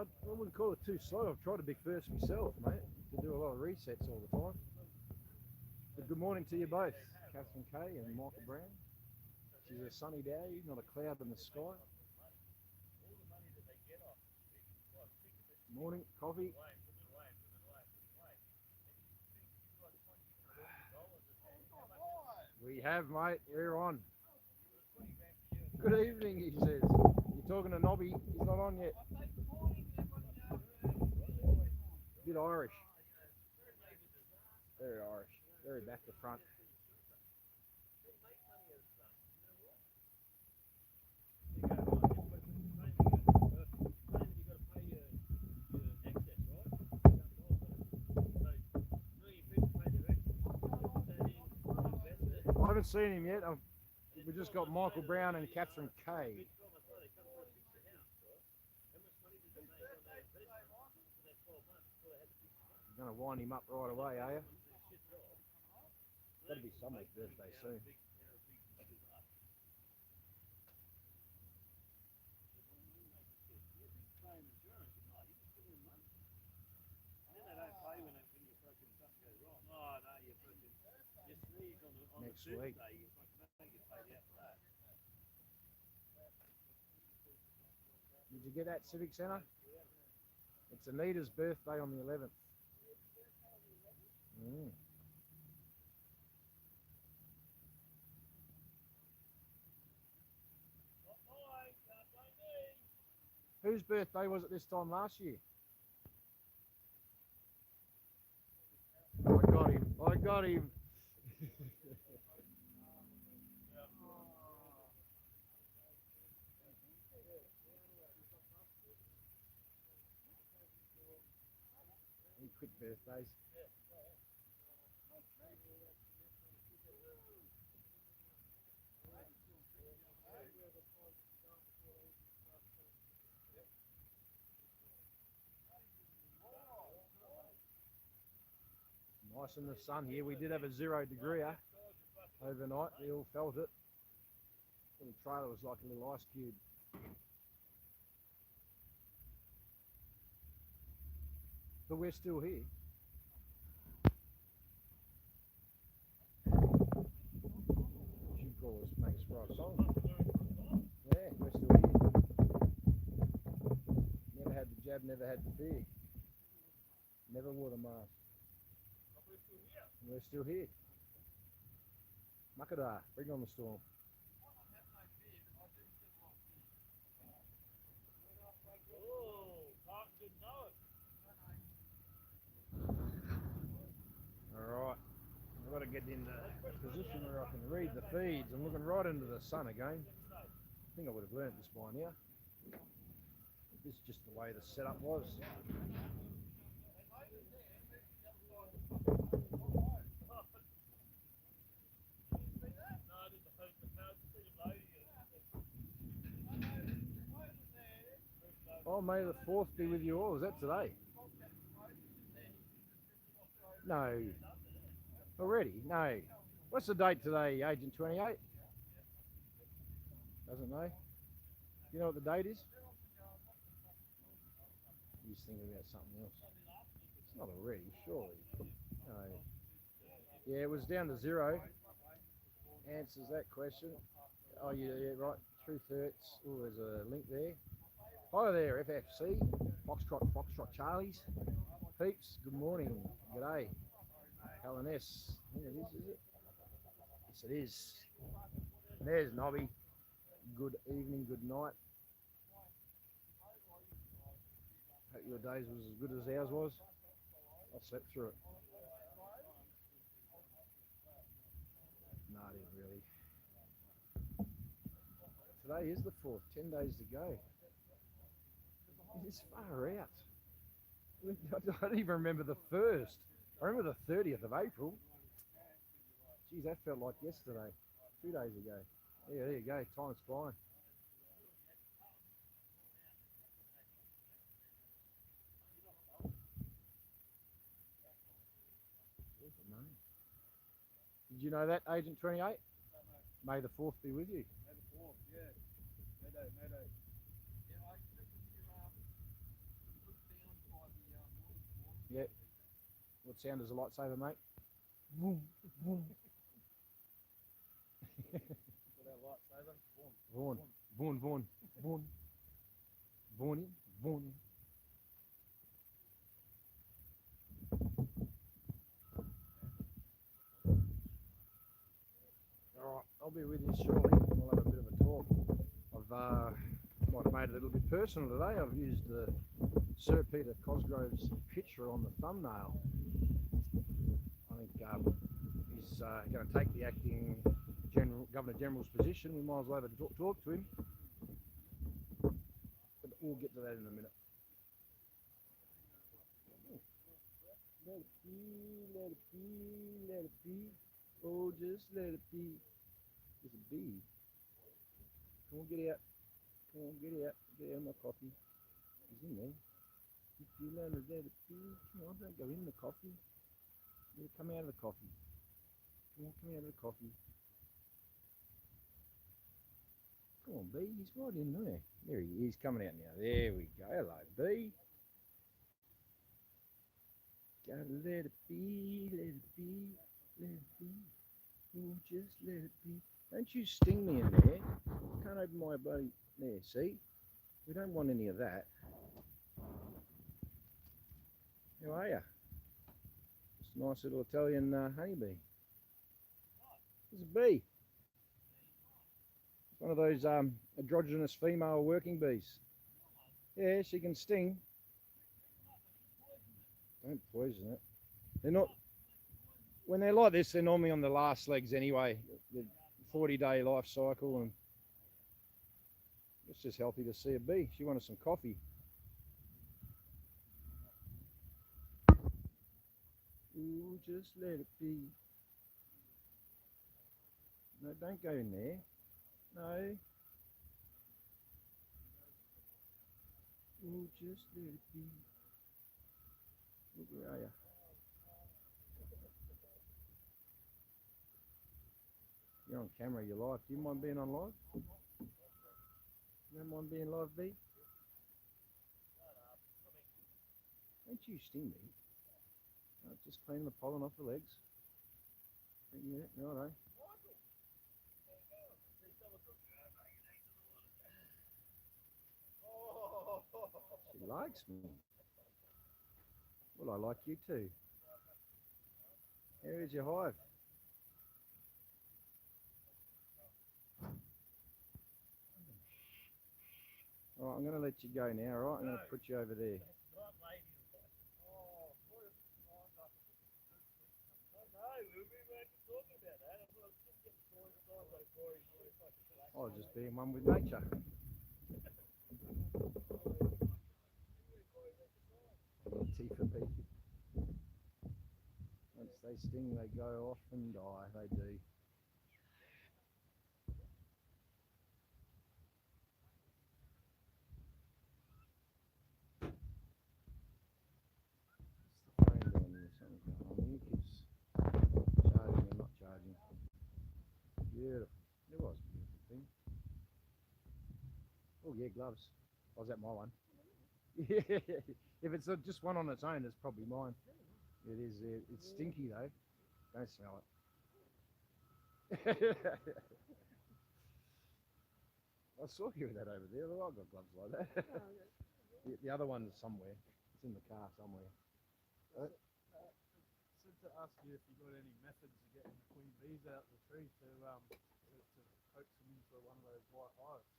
I wouldn't call it too slow. I've tried to be first myself, mate, to do a lot of resets all the time. But good morning to you both, Catherine Kay and Michael Brown. It's a sunny day, not a cloud in the sky. Morning, coffee. We have, mate. We're on. Good evening, he says. You're talking to Nobby. He's not on yet. Bit Irish. Very Irish. Very back to front. I haven't seen him yet. We just got Michael Brown and Catherine Kay. You're going to wind him up right away, are you? Got to be someone's birthday soon. Next week. Did you get that, Civic Centre? It's Anita's birthday on the 11th. Whose birthday was it this time last year? I got him. I got him. Any quick birthdays? Nice in the sun here. We did have a 0 degree overnight. We all felt it. The trailer was like a little ice cube. But we're still here. Should call us Makes Right Song. Yeah, we're still here. Never had the jab, never had the fear. Never wore the mask. We're still here. Makada, bring on the storm. Alright, I've got to get in the position where I can read the feeds. I'm looking right into the sun again. I think I would have learnt this by now. This is just the way the setup was. Oh, may the 4th be with you all. Is that today? No. Already? No. What's the date today, Agent 28? Doesn't know. You know what the date is? He's thinking about something else. It's not already, surely. No. Yeah, it was down to 0. Answers that question. Oh, yeah, right. Truth hurts. Oh, there's a link there. Hi there, FFC, Foxtrot Charlies. Peeps, good morning, g'day. Helen S. I think it is it? Yes, it is. There's Nobby. Good evening, good night. Hope your days was as good as ours was. I slept through it. No, I didn't really. Today is the 4th, 10 days to go. It's far out. I don't even remember the 1st. I remember the 30th of April. Geez, that felt like yesterday. 2 days ago. Yeah, there you go. Time's flying. Did you know that, Agent 28? May the 4th be with you. May the 4th, yeah. Mayday, mayday. Yeah, I expected you What sound does a lightsaber make? Boom, boom. Vaughan, Vaughan, Vaughan, Vaughan, Vaughany, Vaughany. Alright, I'll be with you shortly. We'll have a bit of a talk. I've might have made it a little bit personal today. I've used Sir Peter Cosgrove's picture on the thumbnail. I think he's going to take the acting Governor General's position. We might as well have a talk to him. But we'll get to that in a minute. Let it be, let it be, let it be. Oh, just let it be. There's a bee. Come on, get out. Come on, get out. Get out of my coffee. He's in there. If you let it be, come on, don't go in the coffee. You come out of the coffee. Come on, come out of the coffee. Come on, bee. He's right in there. There he is, coming out now. There we go. Hello, bee. Gotta let it be, let it be, let it be. Oh, just let it be. Don't you sting me in there. Can't open my bloody... There, see? We don't want any of that. How are you? It's a nice little Italian honeybee. There's a bee. It's one of those androgynous female working bees. Yeah, she can sting. Don't poison it. They're not... When they're like this, they're normally on the last legs anyway. The 40-day life cycle, and it's just healthy to see a bee. She wanted some coffee. Ooh, just let it be. No, don't go in there. No. Ooh, just let it be. Look, where are you? You're on camera, you're live. Do you mind being on live? You don't mind being live, B? Don't you sting me. No, just cleaning the pollen off the legs. Yeah, righto. She likes me. Well, I like you too. Here is your hive. Alright, I'm going to let you go now, alright? I'm going to put you over there. I was just being one with nature. T for P. Once they sting, they go off and die. They do. What's the phone doing here? Something's going on here. Keeps charging and not charging. Beautiful. It was a beautiful thing. Oh yeah, gloves. Oh, is that my one? Yeah. If it's just one on its own, it's probably mine. It is. It's stinky though. Don't smell it. I saw you with that over there. I've got gloves like that. The other one's somewhere. It's in the car somewhere. Said to ask you if you got any methods of getting the queen bees out of the tree to coax them into one of those white hives.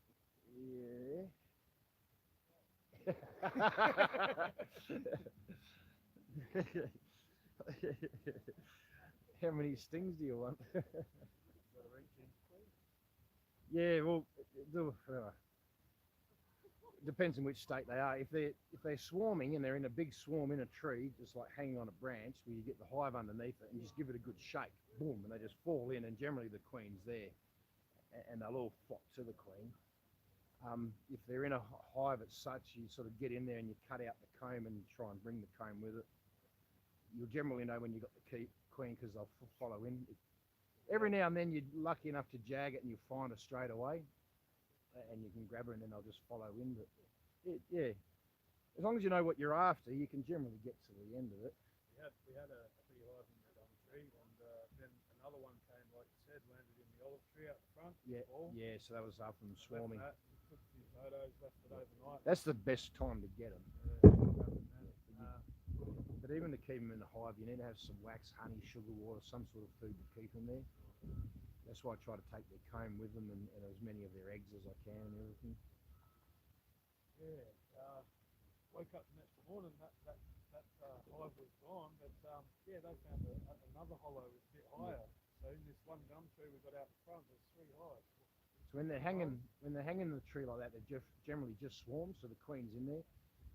Yeah. How many stings do you want? Yeah, well, depends on which state they are. If they're swarming and they're in a big swarm in a tree, just like hanging on a branch, where you get the hive underneath it and just give it a good shake, boom, and they just fall in, and generally the queen's there, and they'll all flock to the queen. If they're in a hive as such, you sort of get in there and you cut out the comb and try and bring the comb with it. You'll generally know when you've got the queen because they'll follow in. Every now and then you're lucky enough to jag it and you'll find her straight away, and you can grab her and then they'll just follow in. But yeah, as long as you know what you're after, you can generally get to the end of it. You we had a beehive in the gum tree, and then another one came, like you said, landed in the olive tree out the front. Yeah, Ball. yeah. So that was after them swarming. That, took a few photos, left it overnight. That's the best time to get them. But even to keep them in the hive, you need to have some wax, honey, sugar water, some sort of food to keep them there. That's why I try to take their comb with them and as many of their eggs as I can and everything. Yeah. Woke up the next morning, that hive was gone, but yeah, they found another hollow a bit higher. So in this one gum tree we got out the front, there's 3 hives. So when they're hanging in the tree like that, they generally just swarm. So the queen's in there.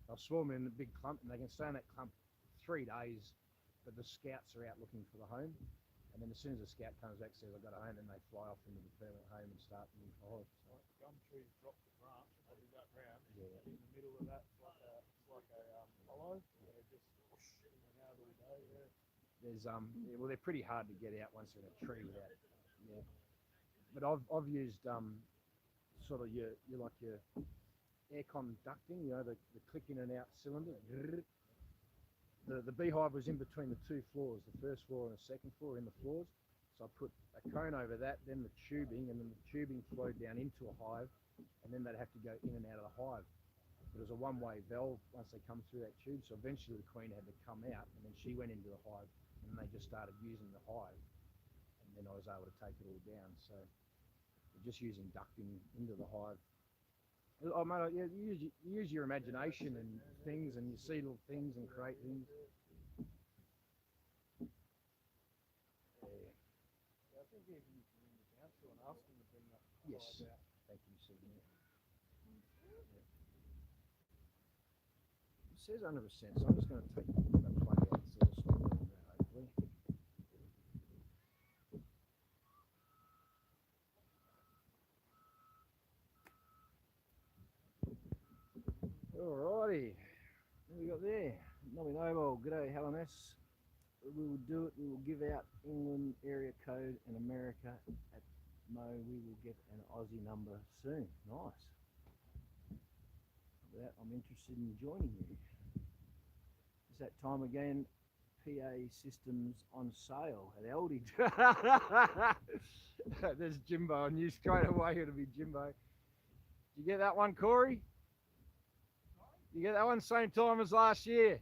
They'll swarm in a big clump, and they can stay in that clump 3 days. But the scouts are out looking for the home, and then as soon as the scout comes back, says I've got a home, then they fly off into the permanent home and start the hive. So gum trees drop the branch, probably that round. Yeah. In the middle of that, it's like a hollow. They're just in and out all day. Yeah. There's well, they're pretty hard to get out once they're in a tree without. Yeah. But I've used sort of your aircon ducting, you know, the click in and out cylinder. The beehive was in between the 2 floors, the first floor and the second floor in the floors. So I put a cone over that, then the tubing, and then the tubing flowed down into a hive, and then they'd have to go in and out of the hive. But it was a one-way valve once they come through that tube, so eventually the queen had to come out, and then she went into the hive, and then they just started using the hive, and then I was able to take it all down. So just using ducting into the hive. Oh, mate, yeah, you use your imagination and things, and you see little things and create things. Yeah. I think even you can ring the council and ask them to bring that Yes. hive out. Thank you, Sydney. Yeah. It says 100%, so I'm just going to take that plug out, so it'll stop doing that, hopefully. Alrighty, what we got there? Nobby Noble, g'day Helen S. We will do it, we will give out England area code and America at Mo. We will get an Aussie number soon. Nice. For that, I'm interested in joining you. It's that time again, PA systems on sale at Aldi. There's Jimbo, I knew straight away it'll be Jimbo. Did you get that one, Corey? You get that one same time as last year.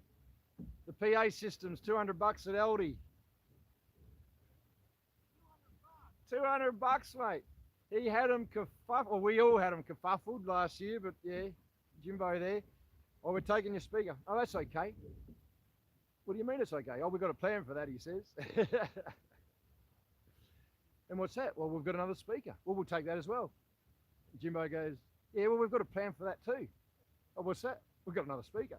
The PA systems, $200 at Aldi. $200, mate. He had them kerfuffled. Well, we all had them kerfuffled last year, but yeah, Jimbo there. Oh, we're taking your speaker. Oh, that's okay. What do you mean it's okay? Oh, we've got a plan for that, he says. And what's that? Well, we've got another speaker. Well, we'll take that as well. Jimbo goes, yeah, well, we've got a plan for that too. Oh, what's that? We've got another speaker.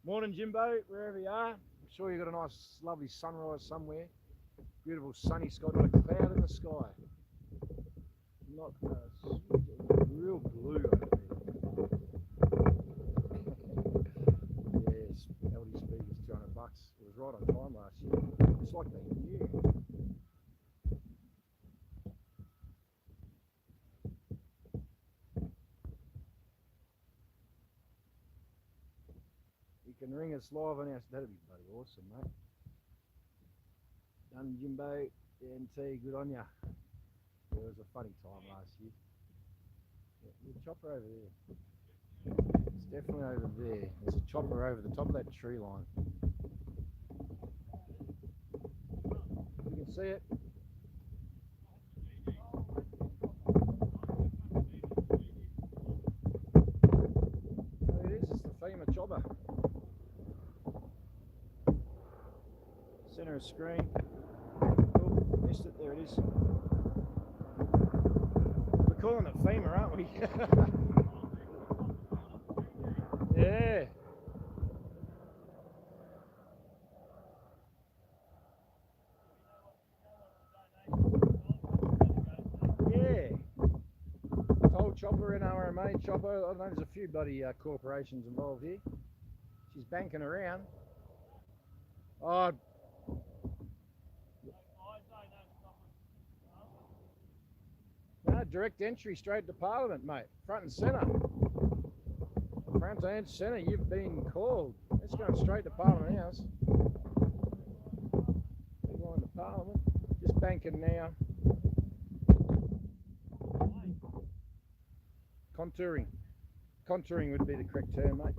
Morning, Jimbo, wherever you are. I'm sure you've got a nice, lovely sunrise somewhere. Beautiful sunny sky, not a cloud in the sky. Not real blue over there. Yes, LD speakers, $200. It was right on time last year. It's like they knew. You can ring us live on our... That'd be bloody awesome, mate. Done, Jimbo. NT, good on ya. It was a funny time last year. Yeah, the chopper over there. It's definitely over there. There's a chopper over the top of that tree line. You can see it. Oh, it is. It's the FEMA chopper. Center of screen. Oh, missed it. There it is. We're calling it FEMA, aren't we? Yeah. Yeah. Toll chopper, NRMA chopper. I don't know, there's a few bloody corporations involved here. She's banking around. Oh. No, direct entry straight to Parliament, mate. Front and centre. Front and centre, you've been called. It's going straight to Parliament House. We're going to Parliament. Just banking now. Contouring. Contouring would be the correct term, mate.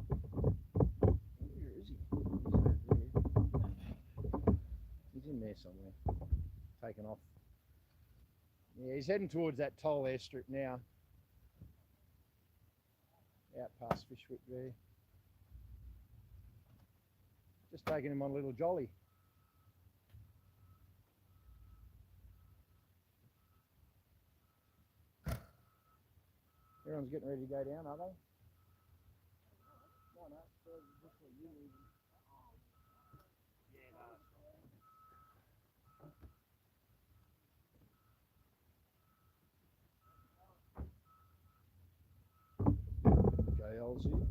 Where is he? He's in there somewhere. Taken off. Yeah, he's heading towards that toll airstrip now. Out past Fishwick there. Just taking him on a little jolly. Everyone's getting ready to go down, are they? No, no, just what you need. Yeah, no. Okay, Elsie.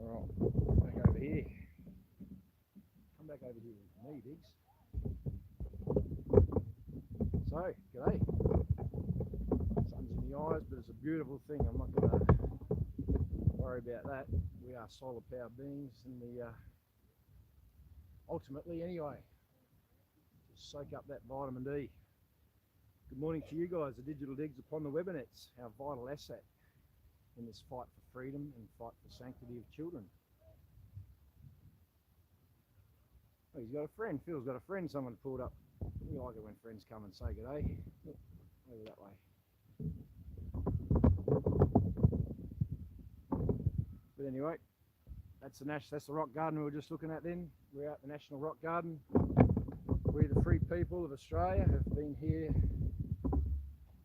Alright, back over here. Come back over here with me, Diggs. So, g'day. Sun's in the eyes, but it's a beautiful thing. I'm not going to worry about that. We are solar powered beings, and ultimately, anyway, just soak up that vitamin D. Good morning to you guys, the Digital Digs upon the webinets, our vital asset in this fight for freedom and fight for sanctity of children. Oh, he's got a friend. Phil's got a friend. Someone pulled up. We like it when friends come and say g'day. Look, over that way. But anyway, that's the rock garden we were just looking at then. We're out the National Rock Garden. We, the free people of Australia, have been here for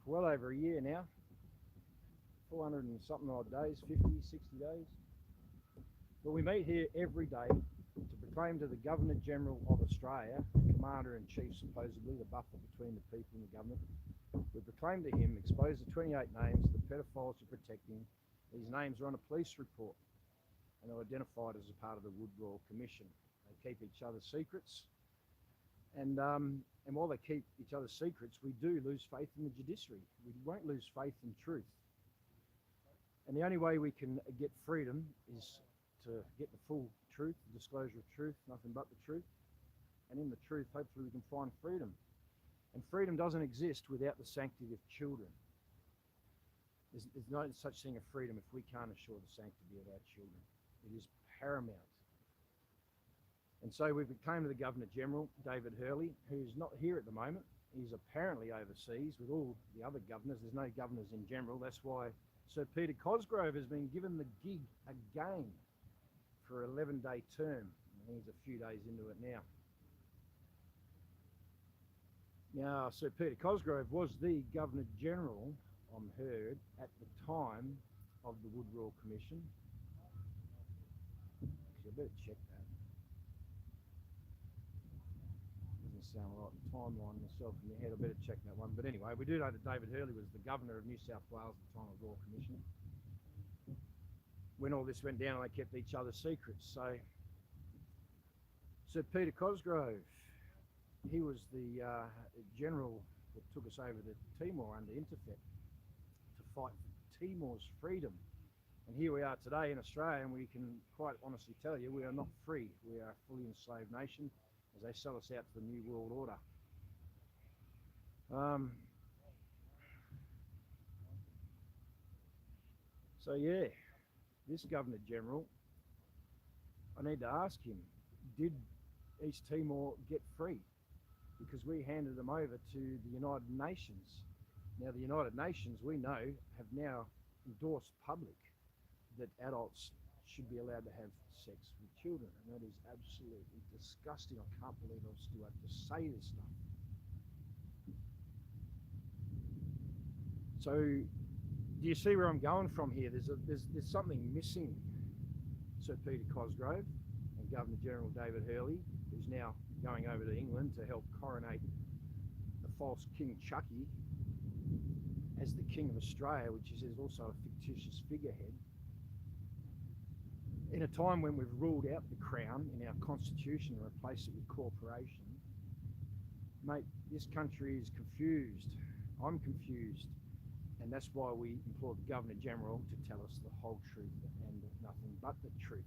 well over a year now. 400 and something odd days, 50, 60 days. But we meet here every day to proclaim to the Governor-General of Australia, Commander-in-Chief supposedly, the buffer between the people and the government, we proclaim to him, expose the 28 names the pedophiles are protecting. These names are on a police report and are identified as a part of the Wood Royal Commission. They keep each other's secrets, and while they keep each other's secrets, we do lose faith in the judiciary. We won't lose faith in truth. And the only way we can get freedom is to get the full truth, the disclosure of truth, nothing but the truth. And in the truth, hopefully we can find freedom. And freedom doesn't exist without the sanctity of children. There's no such thing as freedom if we can't assure the sanctity of our children. It is paramount. And so we proclaimed to the Governor-General, David Hurley, who's not here at the moment. He's apparently overseas with all the other governors. There's no governors in general. That's why Sir Peter Cosgrove has been given the gig again for an 11-day term. He's a few days into it now. Now, Sir Peter Cosgrove was the Governor-General, I'm heard, at the time of the Wood Royal Commission. Actually, I better check that. Doesn't sound right. The timeline myself in my head, I better check that one. But anyway, we do know that David Hurley was the Governor of New South Wales at the time of the Royal Commission. When all this went down, they kept each other's secrets. So, Sir Peter Cosgrove, he was the general that took us over to Timor under Interfet to fight for Timor's freedom. And here we are today in Australia, and we can quite honestly tell you we are not free. We are a fully enslaved nation as they sell us out to the New World Order. So yeah, this Governor-General, I need to ask him, did East Timor get free? Because we handed them over to the United Nations. Now the United Nations, we know, have now endorsed public that adults should be allowed to have sex with children, and that is absolutely disgusting. I can't believe I still have to say this stuff. So, do you see where I'm going from here? There's something missing. Sir Peter Cosgrove and Governor-General David Hurley, who's now going over to England to help coronate the false King Chucky as the King of Australia, which is also a fictitious figurehead. In a time when we've ruled out the Crown in our constitution and replaced it with corporation, mate, this country is confused. I'm confused. And that's why we implore the Governor-General to tell us the whole truth and nothing but the truth.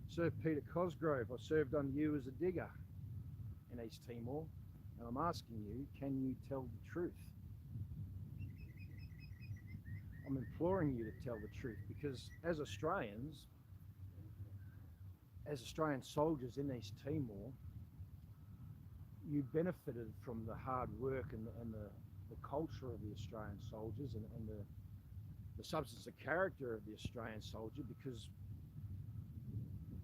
Sir Peter Cosgrove, I served under you as a digger in East Timor, and I'm asking you, can you tell the truth? I'm imploring you to tell the truth, because as Australian soldiers in East Timor, you benefited from the hard work and the culture of the Australian soldiers and the substance of character of the Australian soldier, because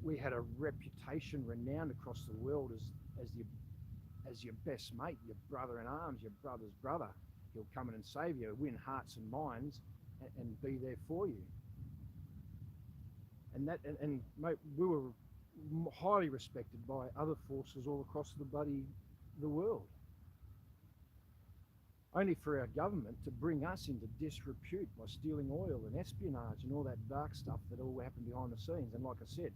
we had a reputation renowned across the world as your best mate, your brother in arms, your brother's brother. He'll come in and save you, win hearts and minds, and be there for you. And mate, we were highly respected by other forces all across the world. Only for our government to bring us into disrepute by stealing oil and espionage and all that dark stuff that all happened behind the scenes. And like I said,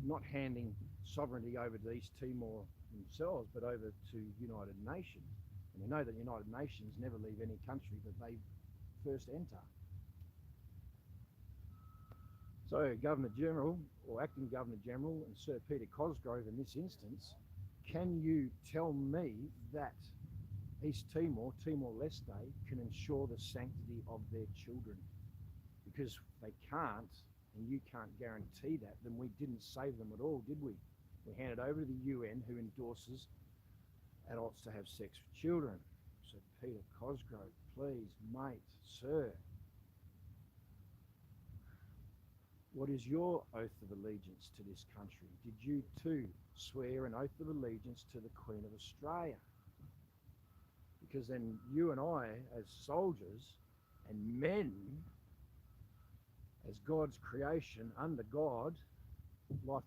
not handing sovereignty over to East Timor themselves, but over to United Nations. And we know that United Nations never leave any country that they first enter. So Governor-General, or Acting Governor-General, and Sir Peter Cosgrove in this instance, can you tell me that East Timor, Timor-Leste, can ensure the sanctity of their children? Because they can't, and you can't guarantee that, then we didn't save them at all, did we? We handed over to the UN, who endorses adults to have sex with children. So Peter Cosgrove, please, mate, sir, what is your oath of allegiance to this country? Did you too swear an oath of allegiance to the Queen of Australia? Because then you and I, as soldiers and men, as God's creation under God, blood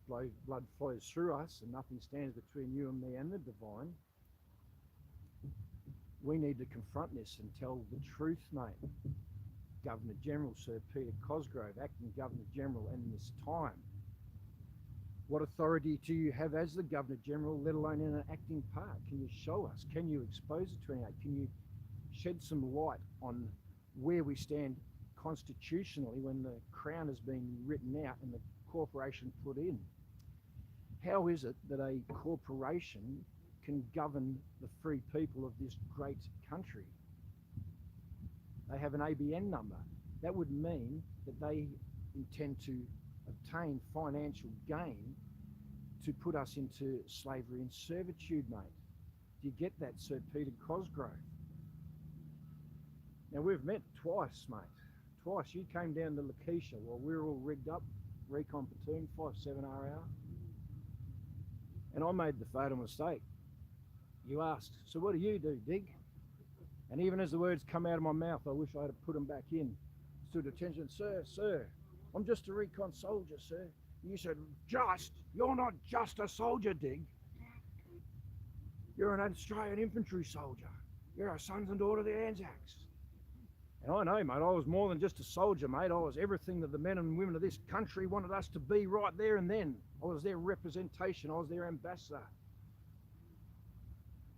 flows through us and nothing stands between you and me and the divine. We need to confront this and tell the truth, mate. Governor-General Sir Peter Cosgrove, Acting Governor-General, and this time, what authority do you have as the Governor-General, let alone in an acting part? Can you show us? Can you expose it to anyone? Can you shed some light on where we stand constitutionally when the crown has been written out and the corporation put in? How is it that a corporation can govern the free people of this great country? They have an ABN number. That would mean that they intend to obtain financial gain to put us into slavery and servitude, mate. Do you get that, Sir Peter Cosgrove? Now, we've met twice, mate. Twice. You came down to Lakeisha while we were all rigged up, recon platoon, 5-7 hour. And I made the fatal mistake. You asked, so what do you do, Dig? And even as the words come out of my mouth, I wish I had put them back in. Stood attention, sir, I'm just a recon soldier, sir. You said, just? You're not just a soldier, Dig. You're an Australian infantry soldier. You're a sons and daughter of the Anzacs. And I know, mate, I was more than just a soldier, mate. I was everything that the men and women of this country wanted us to be right there and then. I was their representation. I was their ambassador.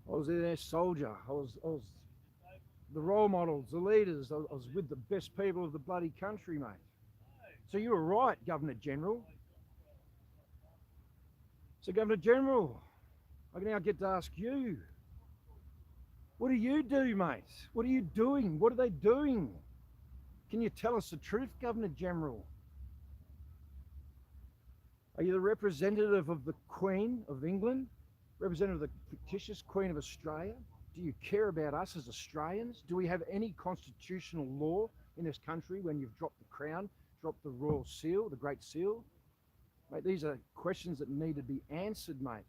I was their soldier. I was the role models, the leaders. I was with the best people of the bloody country, mate. So you were right, Governor-General. So Governor-General, I now get to ask you, what do you do, mate? What are you doing? What are they doing? Can you tell us the truth, Governor-General? Are you the representative of the Queen of England? Representative of the fictitious Queen of Australia? Do you care about us as Australians? Do we have any constitutional law in this country when you've dropped the crown, dropped the royal seal, the great seal? Mate, these are questions that need to be answered, mate.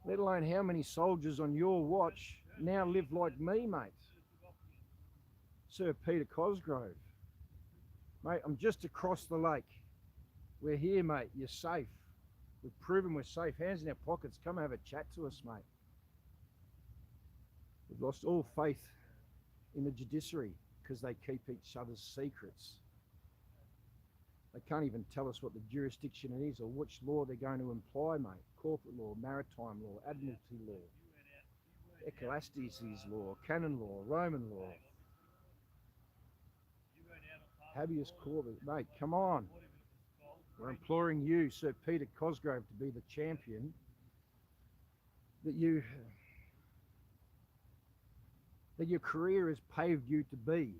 Let alone how many soldiers on your watch now live like me, mate. Sir Peter Cosgrove. Mate, I'm just across the lake. We're here, mate. You're safe. We've proven we're safe. Hands in our pockets. Come have a chat to us, mate. We've lost all faith in the judiciary because they keep each other's secrets. They can't even tell us what the jurisdiction is or which law they're going to employ, mate. Corporate law, maritime law, admiralty law, Ecclesiastes law, canon law, Roman law. Habeas corpus. Mate, come on. We're imploring you, Sir Peter Cosgrove, to be the champion that your career has paved you to be.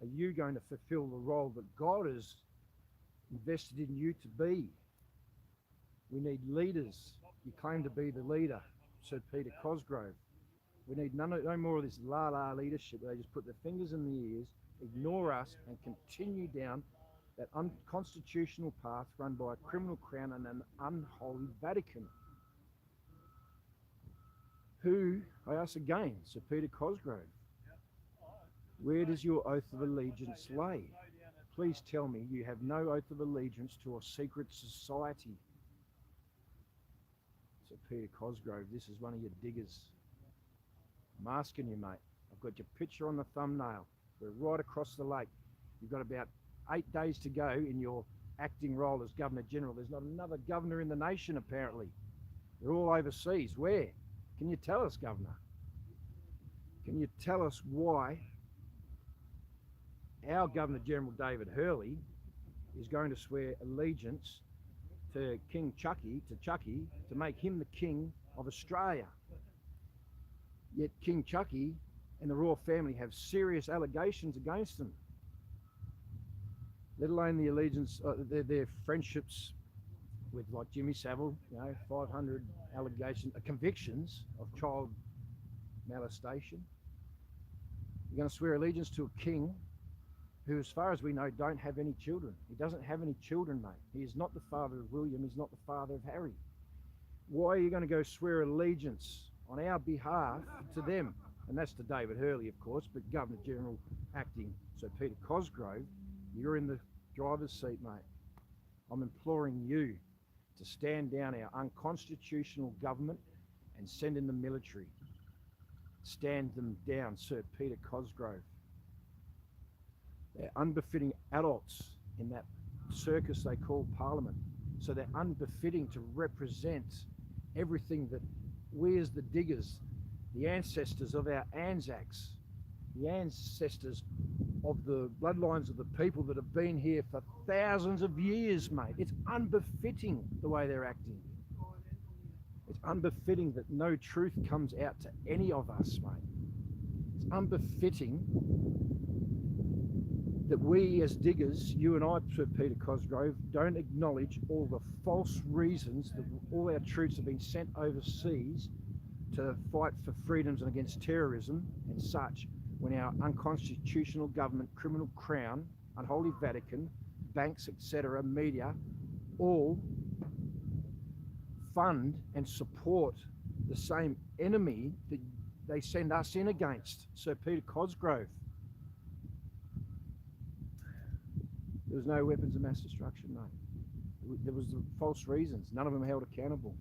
Are you going to fulfill the role that God has invested in you to be? We need leaders. You claim to be the leader, Sir Peter Cosgrove. We need no more of this la-la leadership where they just put their fingers in the ears, ignore us, and continue down that unconstitutional path run by a criminal crown and an unholy Vatican. Who, I ask again, Sir Peter Cosgrove, where does your oath of allegiance lay? Please tell me you have no oath of allegiance to a secret society. Sir Peter Cosgrove, this is one of your diggers. I'm asking you, mate. I've got your picture on the thumbnail. We're right across the lake. You've got about 8 days to go in your acting role as Governor General. There's not another governor in the nation, apparently. They're all overseas. Where? Can you tell us, Governor? Can you tell us why our Governor General David Hurley is going to swear allegiance to King Chucky, to make him the King of Australia? Yet King Chucky and the royal family have serious allegations against them, let alone the allegiance, their friendships with, like Jimmy Savile, 500 allegations, convictions of child molestation. You're going to swear allegiance to a king who, as far as we know, don't have any children. He doesn't have any children, mate. He is not the father of William. He's not the father of Harry. Why are you going to go swear allegiance on our behalf to them? And that's to David Hurley, of course, but Governor General acting Sir Peter Cosgrove, you're in the driver's seat, mate. I'm imploring you to stand down our unconstitutional government and send in the military. Stand them down, Sir Peter Cosgrove. They're unbefitting adults in that circus they call Parliament. So they're unbefitting to represent everything that we as the diggers, the ancestors of our Anzacs, the ancestors of the bloodlines of the people that have been here for thousands of years, mate. It's unbefitting the way they're acting. It's unbefitting that no truth comes out to any of us, mate. It's unbefitting that we as diggers, you and I, Sir Peter Cosgrove, don't acknowledge all the false reasons that all our troops have been sent overseas to fight for freedoms and against terrorism and such, when our unconstitutional government, criminal crown, unholy Vatican, banks, etc., media, all fund and support the same enemy that they send us in against, Sir Peter Cosgrove. There was no weapons of mass destruction, mate. There was the false reasons. None of them held accountable.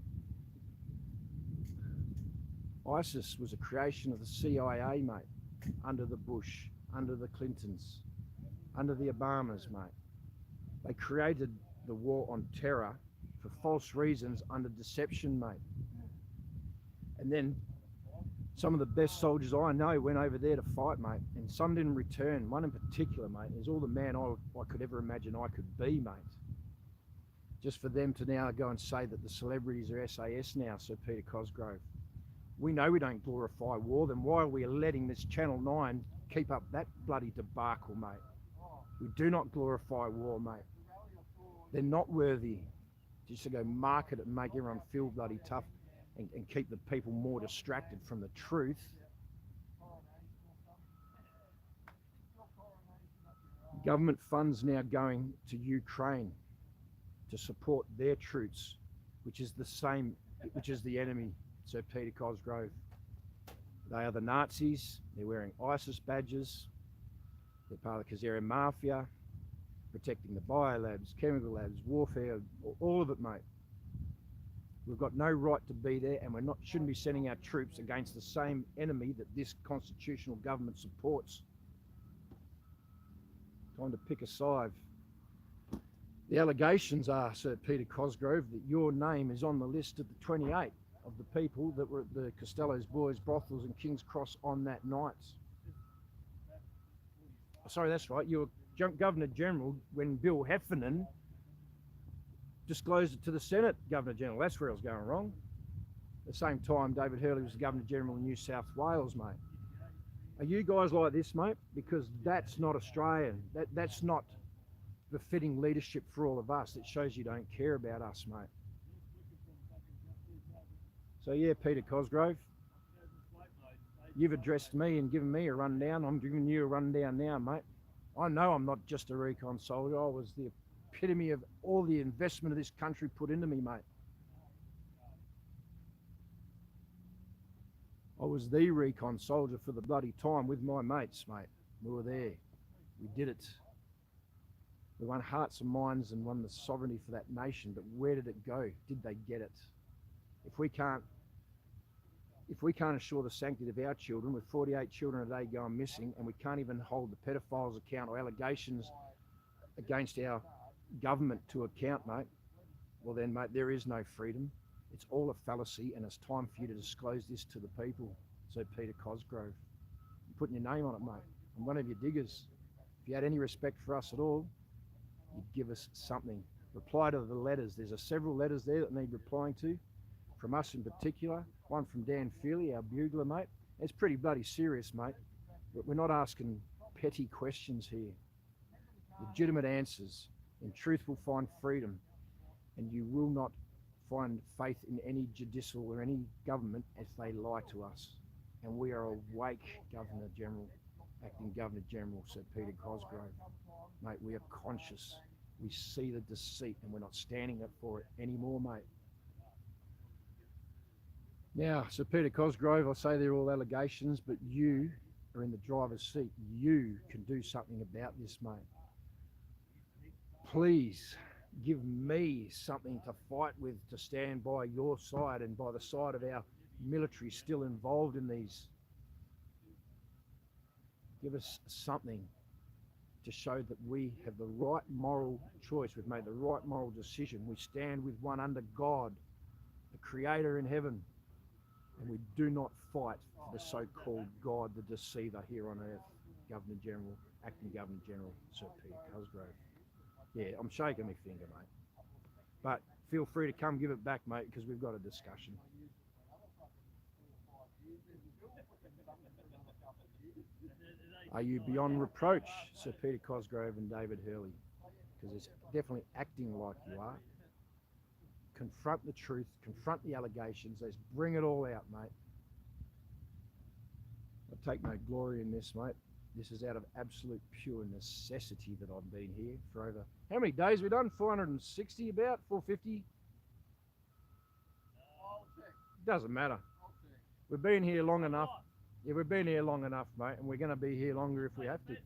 ISIS was a creation of the CIA, mate, under the Bush, under the Clintons, under the Obamas, mate. They created the war on terror for false reasons under deception, mate. And then some of the best soldiers I know went over there to fight, mate, and some didn't return. One in particular, mate, is all the man I could ever imagine I could be, mate. Just for them to now go and say that the celebrities are SAS now, Sir Peter Cosgrove. We know we don't glorify war, then why are we letting this Channel 9 keep up that bloody debacle, mate? We do not glorify war, mate. They're not worthy just to go market it and make everyone feel bloody tough and keep the people more distracted from the truth. Government funds now going to Ukraine to support their troops, which is the enemy, Sir Peter Cosgrove. They are the Nazis. They're wearing ISIS badges. They're part of the Kazarian Mafia, protecting the biolabs, chemical labs, warfare, all of it, mate. We've got no right to be there, and shouldn't be sending our troops against the same enemy that this constitutional government supports. Time to pick a side. The allegations are, Sir Peter Cosgrove, that your name is on the list of the 28 of the people that were at the Costello's Boys Brothels in King's Cross on that night. Sorry, that's right. Governor General when Bill Heffernan disclosed it to the Senate Governor General. That's where it was going wrong. At the same time, David Hurley was the Governor General in New South Wales, mate. Are you guys like this, mate? Because that's not Australian. That's not befitting leadership for all of us. It shows you don't care about us, mate. So yeah, Peter Cosgrove, you've addressed me and given me a rundown. I'm giving you a rundown now, mate. I know I'm not just a recon soldier. I was the epitome of all the investment of this country put into me, mate. I was the recon soldier for the bloody time with my mates, mate. We were there. We did it. We won hearts and minds and won the sovereignty for that nation. But where did it go? Did they get it? If we can't assure the sanctity of our children, with 48 children a day going missing, and we can't even hold the pedophiles account or allegations against our government to account, mate, well then, mate, there is no freedom. It's all a fallacy, and it's time for you to disclose this to the people. So Peter Cosgrove, I'm putting your name on it, mate. I'm one of your diggers. If you had any respect for us at all, you'd give us something. Reply to the letters. There's several letters there that need replying to, from us in particular. One from Dan Feely, our bugler, mate. It's pretty bloody serious, mate. But we're not asking petty questions here. Legitimate answers. In truth will find freedom, and you will not find faith in any judicial or any government if they lie to us. And we are awake, Governor General, Acting Governor General Sir Peter Cosgrove. Mate, we are conscious. We see the deceit, and we're not standing up for it anymore, mate. Now, Sir Peter Cosgrove, I say they're all allegations, but you are in the driver's seat. You can do something about this, mate. Please give me something to fight with, to stand by your side and by the side of our military still involved in these. Give us something to show that we have the right moral choice. We've made the right moral decision. We stand with one under God, the Creator in heaven. And we do not fight for the so-called God, the deceiver here on earth. Governor General, Acting Governor General Sir Peter Cosgrove. Yeah, I'm shaking my finger, mate. But feel free to come give it back, mate, because we've got a discussion. Are you beyond reproach, Sir Peter Cosgrove and David Hurley? Because it's definitely acting like you are. Confront the truth, confront the allegations, let's bring it all out, mate. I take no glory in this, mate. This is out of absolute pure necessity that I've been here for over... How many days we done? 460 about? 450? Doesn't matter. We've been here long enough. Yeah, we've been here long enough, mate, and we're going to be here longer if we have to. Yeah.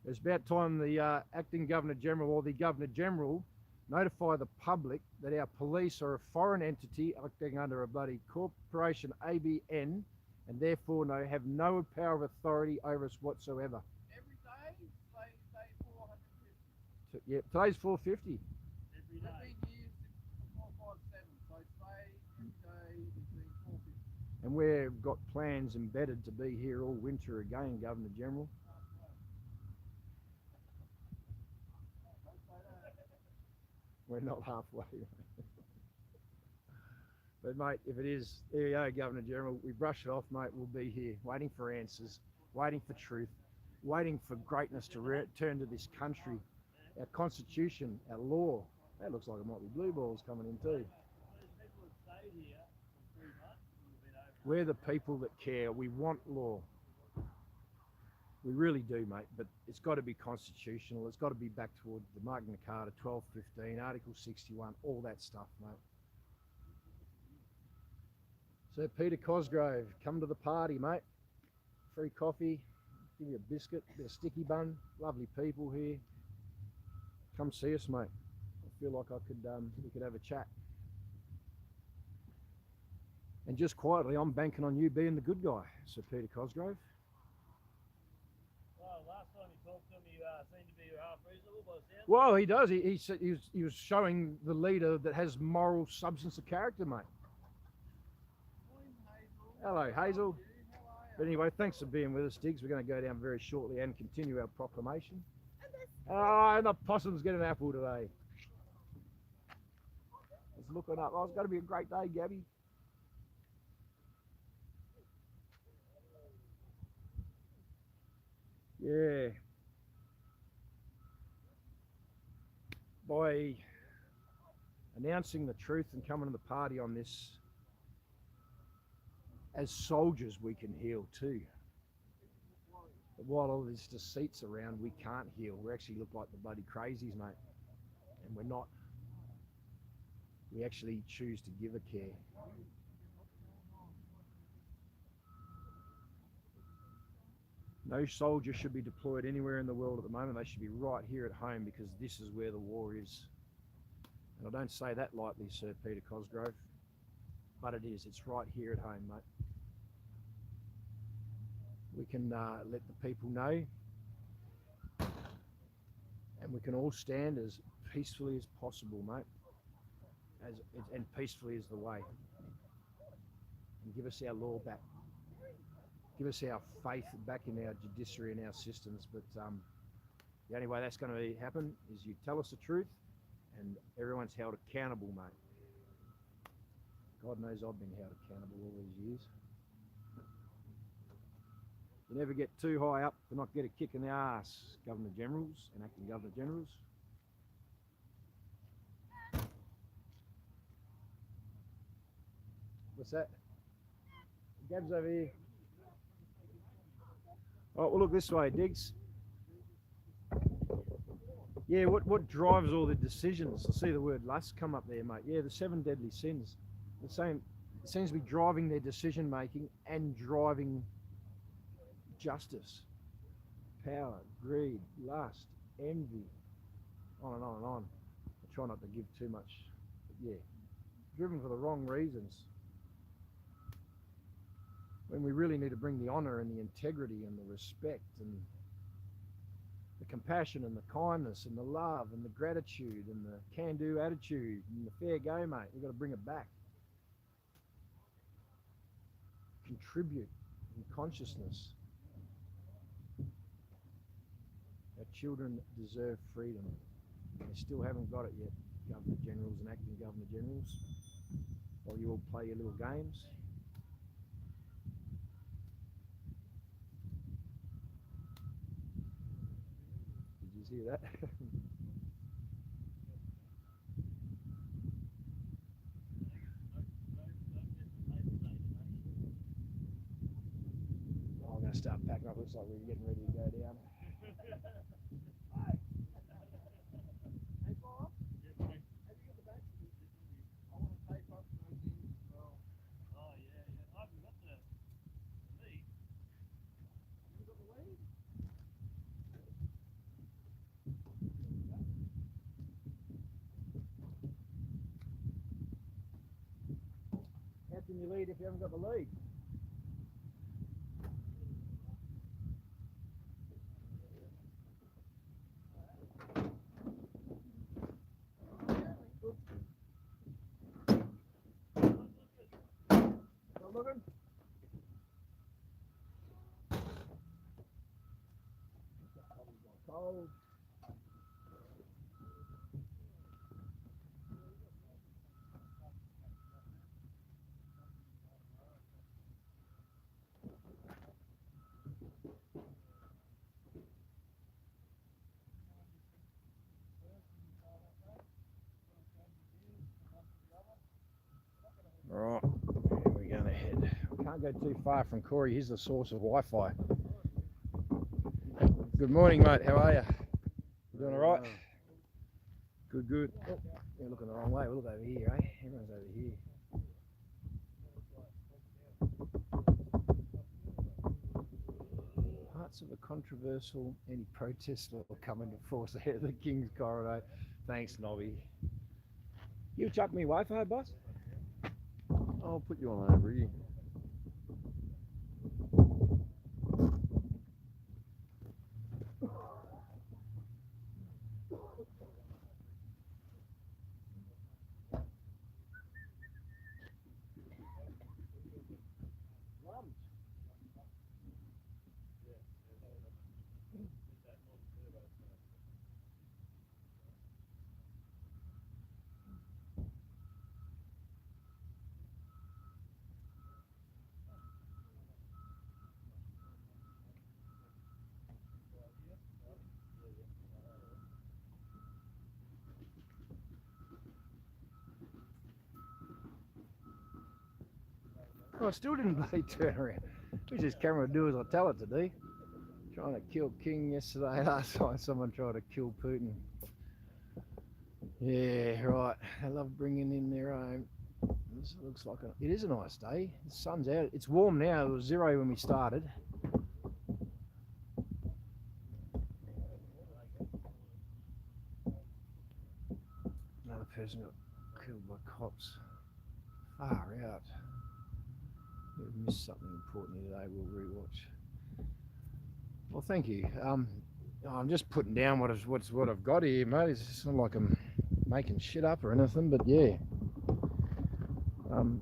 It's about time the Acting Governor General or the Governor General notify the public that our police are a foreign entity acting under a bloody corporation ABN and therefore have no power of authority over us whatsoever. Every day, say 450. Yeah, today's 450. Every year, 457. So say every day between 450. And we've got plans embedded to be here all winter again, Governor General. We're not halfway. But mate, if it is, there you go, Governor General. We brush it off, mate. We'll be here, waiting for answers, waiting for truth, waiting for greatness to return to this country. Our constitution, our law. That looks like it might be blue balls coming in too. We're the people that care. We want law. We really do, mate, but it's got to be constitutional. It's got to be back toward the Magna Carta, 1215, Article 61, all that stuff, mate. Sir Peter Cosgrove, come to the party, mate. Free coffee, give you a biscuit, a bit of sticky bun. Lovely people here. Come see us, mate. I feel like we could have a chat. And just quietly, I'm banking on you being the good guy, Sir Peter Cosgrove. Well, last time he talk to him, he seemed to be half reasonable by the sound. Well, he does. He said he was showing the leader that has moral substance of character, mate. Morning, Hazel. Hello, How are Hazel. you? How are But you? anyway, thanks for being with us, Diggs. We're going to go down very shortly and continue our proclamation. Oh, and the possums get an apple today. It's looking up. Oh, it's going to be a great day, Gabby. Yeah. By announcing the truth and coming to the party on this, as soldiers we can heal too. But while all this deceit's around, we can't heal. We actually look like the bloody crazies, mate. And we're not. We actually choose to give a care. No soldier should be deployed anywhere in the world at the moment. They should be right here at home because this is where the war is. And I don't say that lightly, Sir Peter Cosgrove, but it is. It's right here at home, mate. We can let the people know, and we can all stand as peacefully as possible, mate. And peacefully is the way. And give us our law back. Give us our faith back in our judiciary and our systems. But the only way that's going to happen is you tell us the truth, and everyone's held accountable, mate. God knows I've been held accountable all these years. You never get too high up to not get a kick in the arse, Governor Generals and acting Governor Generals. What's that? Gab's over here. Oh, well, look this way, Diggs. Yeah, what drives all the decisions? I see the word lust come up there, mate. Yeah, the 7 deadly sins. The same, it seems to be driving their decision making and driving justice, power, greed, lust, envy, on and on and on. I try not to give too much, but yeah, driven for the wrong reasons. When we really need to bring the honour and the integrity and the respect and the compassion and the kindness and the love and the gratitude and the can-do attitude and the fair go, mate. We've got to bring it back. Contribute in consciousness. Our children deserve freedom. They still haven't got it yet, Governor Generals and acting Governor Generals. While you all play your little games. Did you hear that? Oh, I'm going to start packing up. Looks like we're getting ready to go down. Hey, Bob. Have you got the back? I want to tape up those ends as well. Oh, yeah. I haven't got the lead. You got the lead? How can you lead if you haven't got the lead? Not looking? Cold. Right, we're going to head. We can't go too far from Corey. He's the source of Wi-Fi. Good morning, mate. How are you? You doing all right? Good, good. Oh, you're looking the wrong way. We'll look over here, eh? Everyone's over here. Parts of a controversial anti-protest law come into force ahead of the King's Corridor. Thanks, Nobby. You chuck me Wi-Fi, boss? I'll put you on over here. Oh, I still didn't bloody turn around. Which this camera would do as I tell it to do. Trying to kill King yesterday. Last night someone tried to kill Putin. Yeah, right. They love bringing in their own. This looks like it is a nice day. The sun's out. It's warm now. It was 0 when we started. Another person got killed by cops. Far out. We've missed something important here today. We'll rewatch. Well, thank you. I'm just putting down what I've got here, mate. It's not like I'm making shit up or anything, but yeah.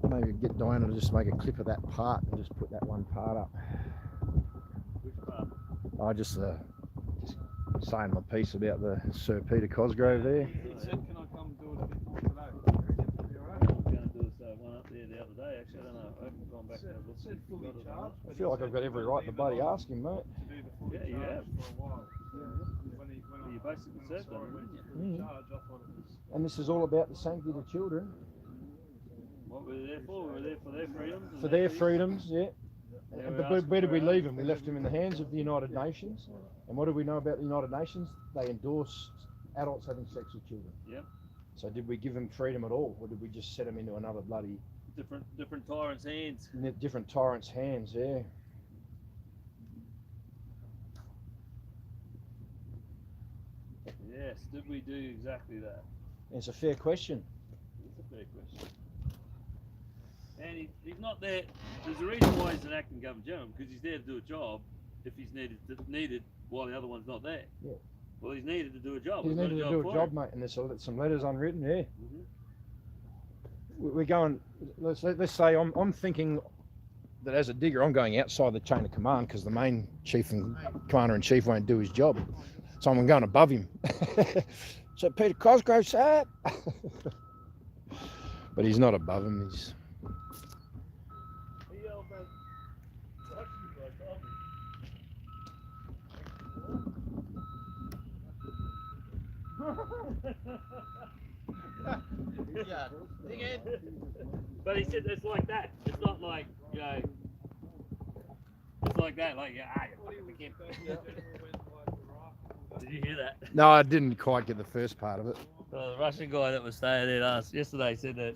Maybe get Diana to just make a clip of that part and just put that one part up. Which part? I just saying my piece about the Sir Peter Cosgrove there. He said, can I come do it a bit more today? You're right. I was going to do one up there the other day, actually. I don't know. I haven't gone back to look. Said fully charged. I feel like I've got every right to bloody ask him, mate. To do the fully Yeah, you charged have. for a while. When You I basically when I served saw on it it, went to didn't fully Mm. charged, I thought it was. And this is all about the sanctity of the children. What were we there for? We were there for their freedoms. and For their freedoms, yeah. Yeah, And we're but where asking did we for leave ours. them? We left them in the hands of the United Nations. And what do we know about the United Nations? They endorse adults having sex with children. Yep. So did we give them freedom at all? Or did we just set them into another bloody Different tyrants' hands. different tyrants' hands? Yeah. Yes, did we do exactly that? It's a fair question. It's a fair question. And he's not there. There's a reason why he's an acting government general, because he's there to do a job if he's needed while the other one's not there. Yeah. Well, he's needed to do a job. He's We've got needed to job do a for job, him. mate, and there's some letters unwritten. Yeah. Mhm. We're going. Let's say I'm thinking that as a digger, I'm going outside the chain of command because the main chief and commander in chief won't do his job, so I'm going above him. So Peter Cosgrove, sir. But he's not above him. He's. He yelled that Russian guy told me. Yeah, dig in. But he said it's like that. It's not like, it's like that. Like, you fucking kid. Did you hear that? No, I didn't quite get the first part of it. Well, the Russian guy that was staying there last yesterday said that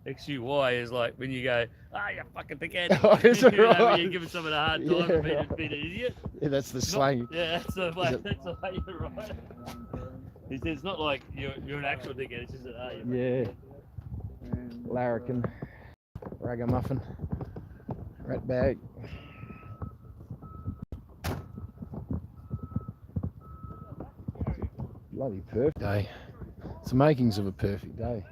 XUY is like when you go, you fucking dickhead. Oh, is it You know, when right? you're giving someone a hard time Yeah, and being, right. being an idiot. Yeah, that's the Not- slang. Yeah, that's the way, it- that's the way you're right. He said it's not like you're an actual dickhead, it's just that, Yeah. Larrikin, ragamuffin, ratbag. Bloody perfect day. It's the makings of a perfect day.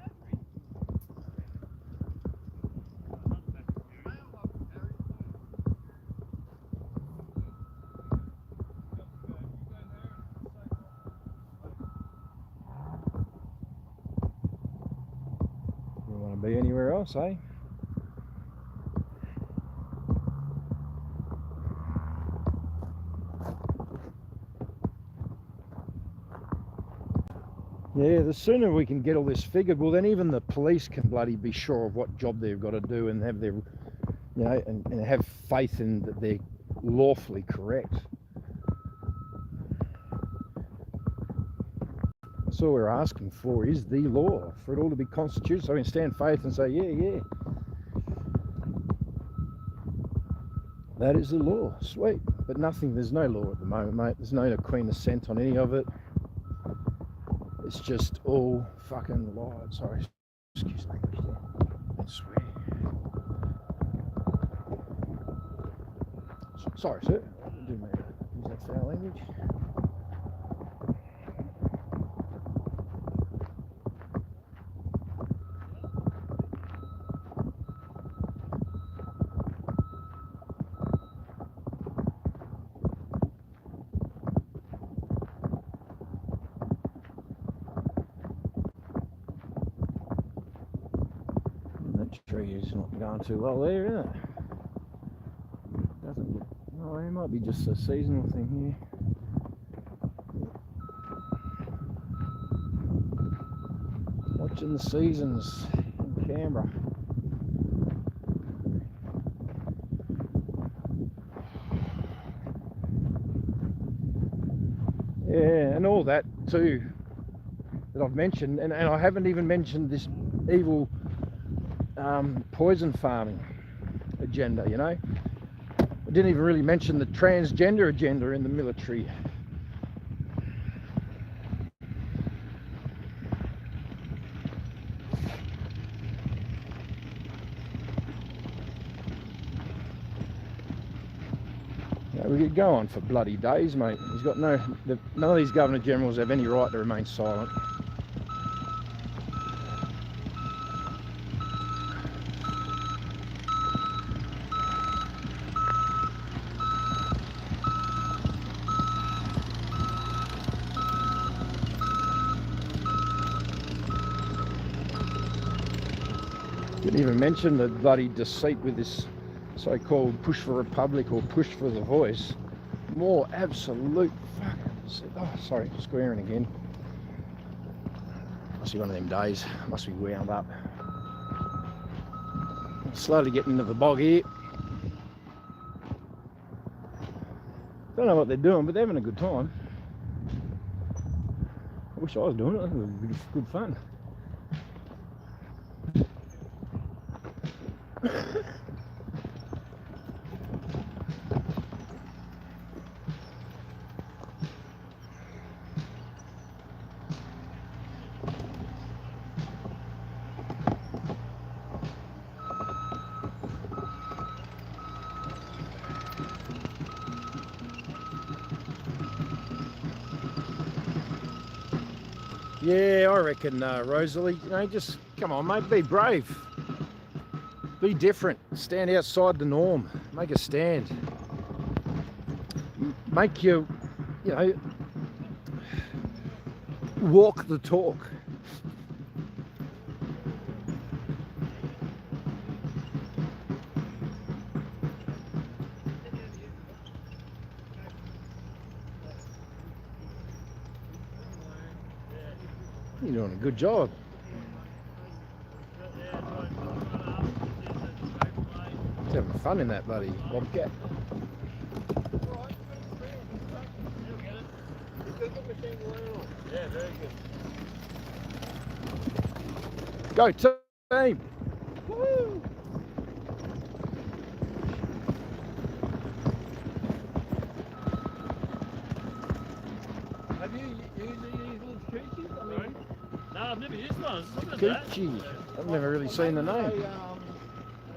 You want to be anywhere else, eh? Yeah, the sooner we can get all this figured, well then even the police can bloody be sure of what job they've got to do and have their, and have faith in that they're lawfully correct. That's all we're asking for is the law, for it all to be constituted so we can stand faith and say, yeah. That is the law, sweet. But there's no law at the moment, mate. There's no Queen assent on any of it. It's just all fucking lied. Sorry, excuse language there. I swear. Sorry, sir. I didn't mean to use that foul language. That tree is not going too well there, is it? Doesn't look. Oh, it might be just a seasonal thing here. Watching the seasons in Canberra. and all that too that I've mentioned, and I haven't even mentioned this evil poison farming agenda, you know. I didn't even really mention the transgender agenda in the military. We could go on for bloody days, mate. He's got none of these Governor Generals have any right to remain silent. Didn't even mention the bloody deceit with this so-called push for republic or push for the voice. More absolute fucking... Oh, sorry, squaring again. Must be one of them days. Must be wound up. Slowly getting into the bog here. Don't know what they're doing, but they're having a good time. I wish I was doing it. It would be good fun. Yeah, I reckon, Rosalie, you know, just come on, mate, be brave. Be different. Stand outside the norm. Make a stand. Make you know, walk the talk. You're doing a good job. He's having fun in that bloody bobcat. Yeah, very good. Go team! Woo! Have you used these little coochies? I mean, No, I've never used one. Look at that. Coochie. I've never really seen the name.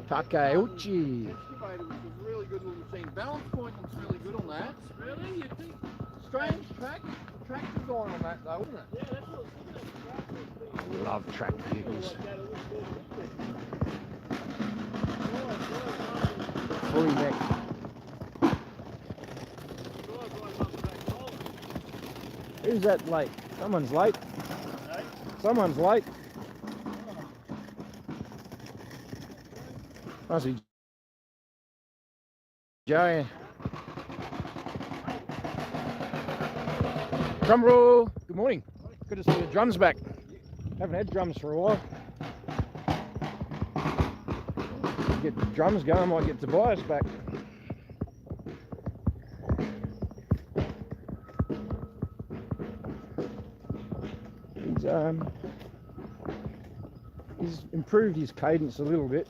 Takeuchi. excavator, which is a really good little machine. Balance point looks really good on that. Really? You think? Strange track design on that though, isn't it? Yeah, that's what it's looking at. Love track vehicles. Fully neck. Who's that late? Someone's late. Someone's late. I see Jay. Drum roll. Good morning. Good to see the drums back. Haven't had drums for a while. Get the drums going, might get Tobias back. He's improved his cadence a little bit.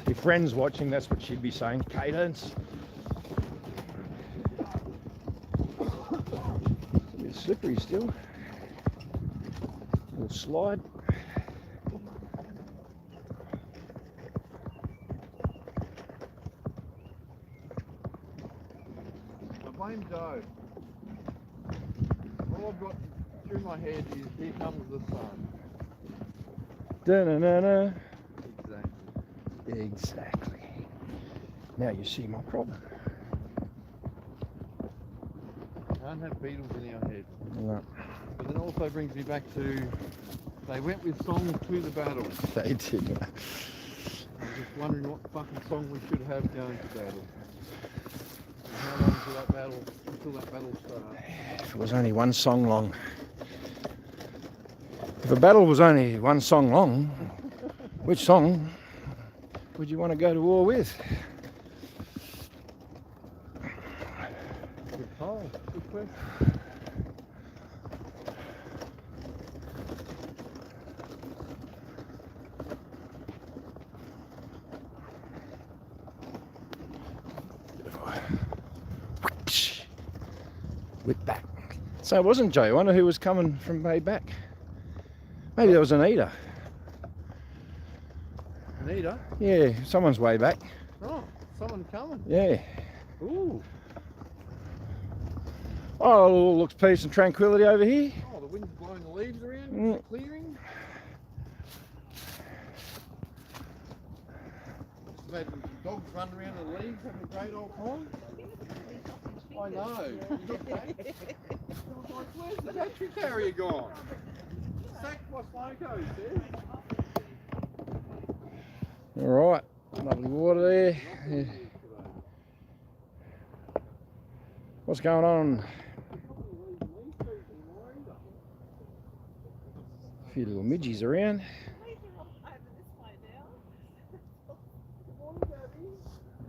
If Ren's watching, that's what she'd be saying. Cadence. It's a bit slippery still. A little slide. I blame Joe. All I've got through my head is here comes the sun. Da-na-na-na. Exactly. Exactly. Now you see my problem. Can't have Beatles in our head. No, But it also brings me back to, they went with songs to the battle. they did. I'm just wondering what fucking song we should have going to battle. And how long until that battle starts? If it was only one song long. If a battle was only one song long, which song would you want to go to war with? Good poll. Good question. Whip back. So it wasn't Joe. I wonder who was coming from way back. Maybe that was Anita. Anita? Yeah, someone's way back. Oh, someone coming. Yeah. Ooh. Oh, it all looks peace and tranquility over here. Oh, the wind's blowing the leaves around. Mm. It's clearing. Just imagine the dogs running around the leaves having a great old time. I know. You look back. I was like, where's the battery carrier gone? Sacked my photos there. All right, lovely water there. Yeah. What's going on? A few little midgies around.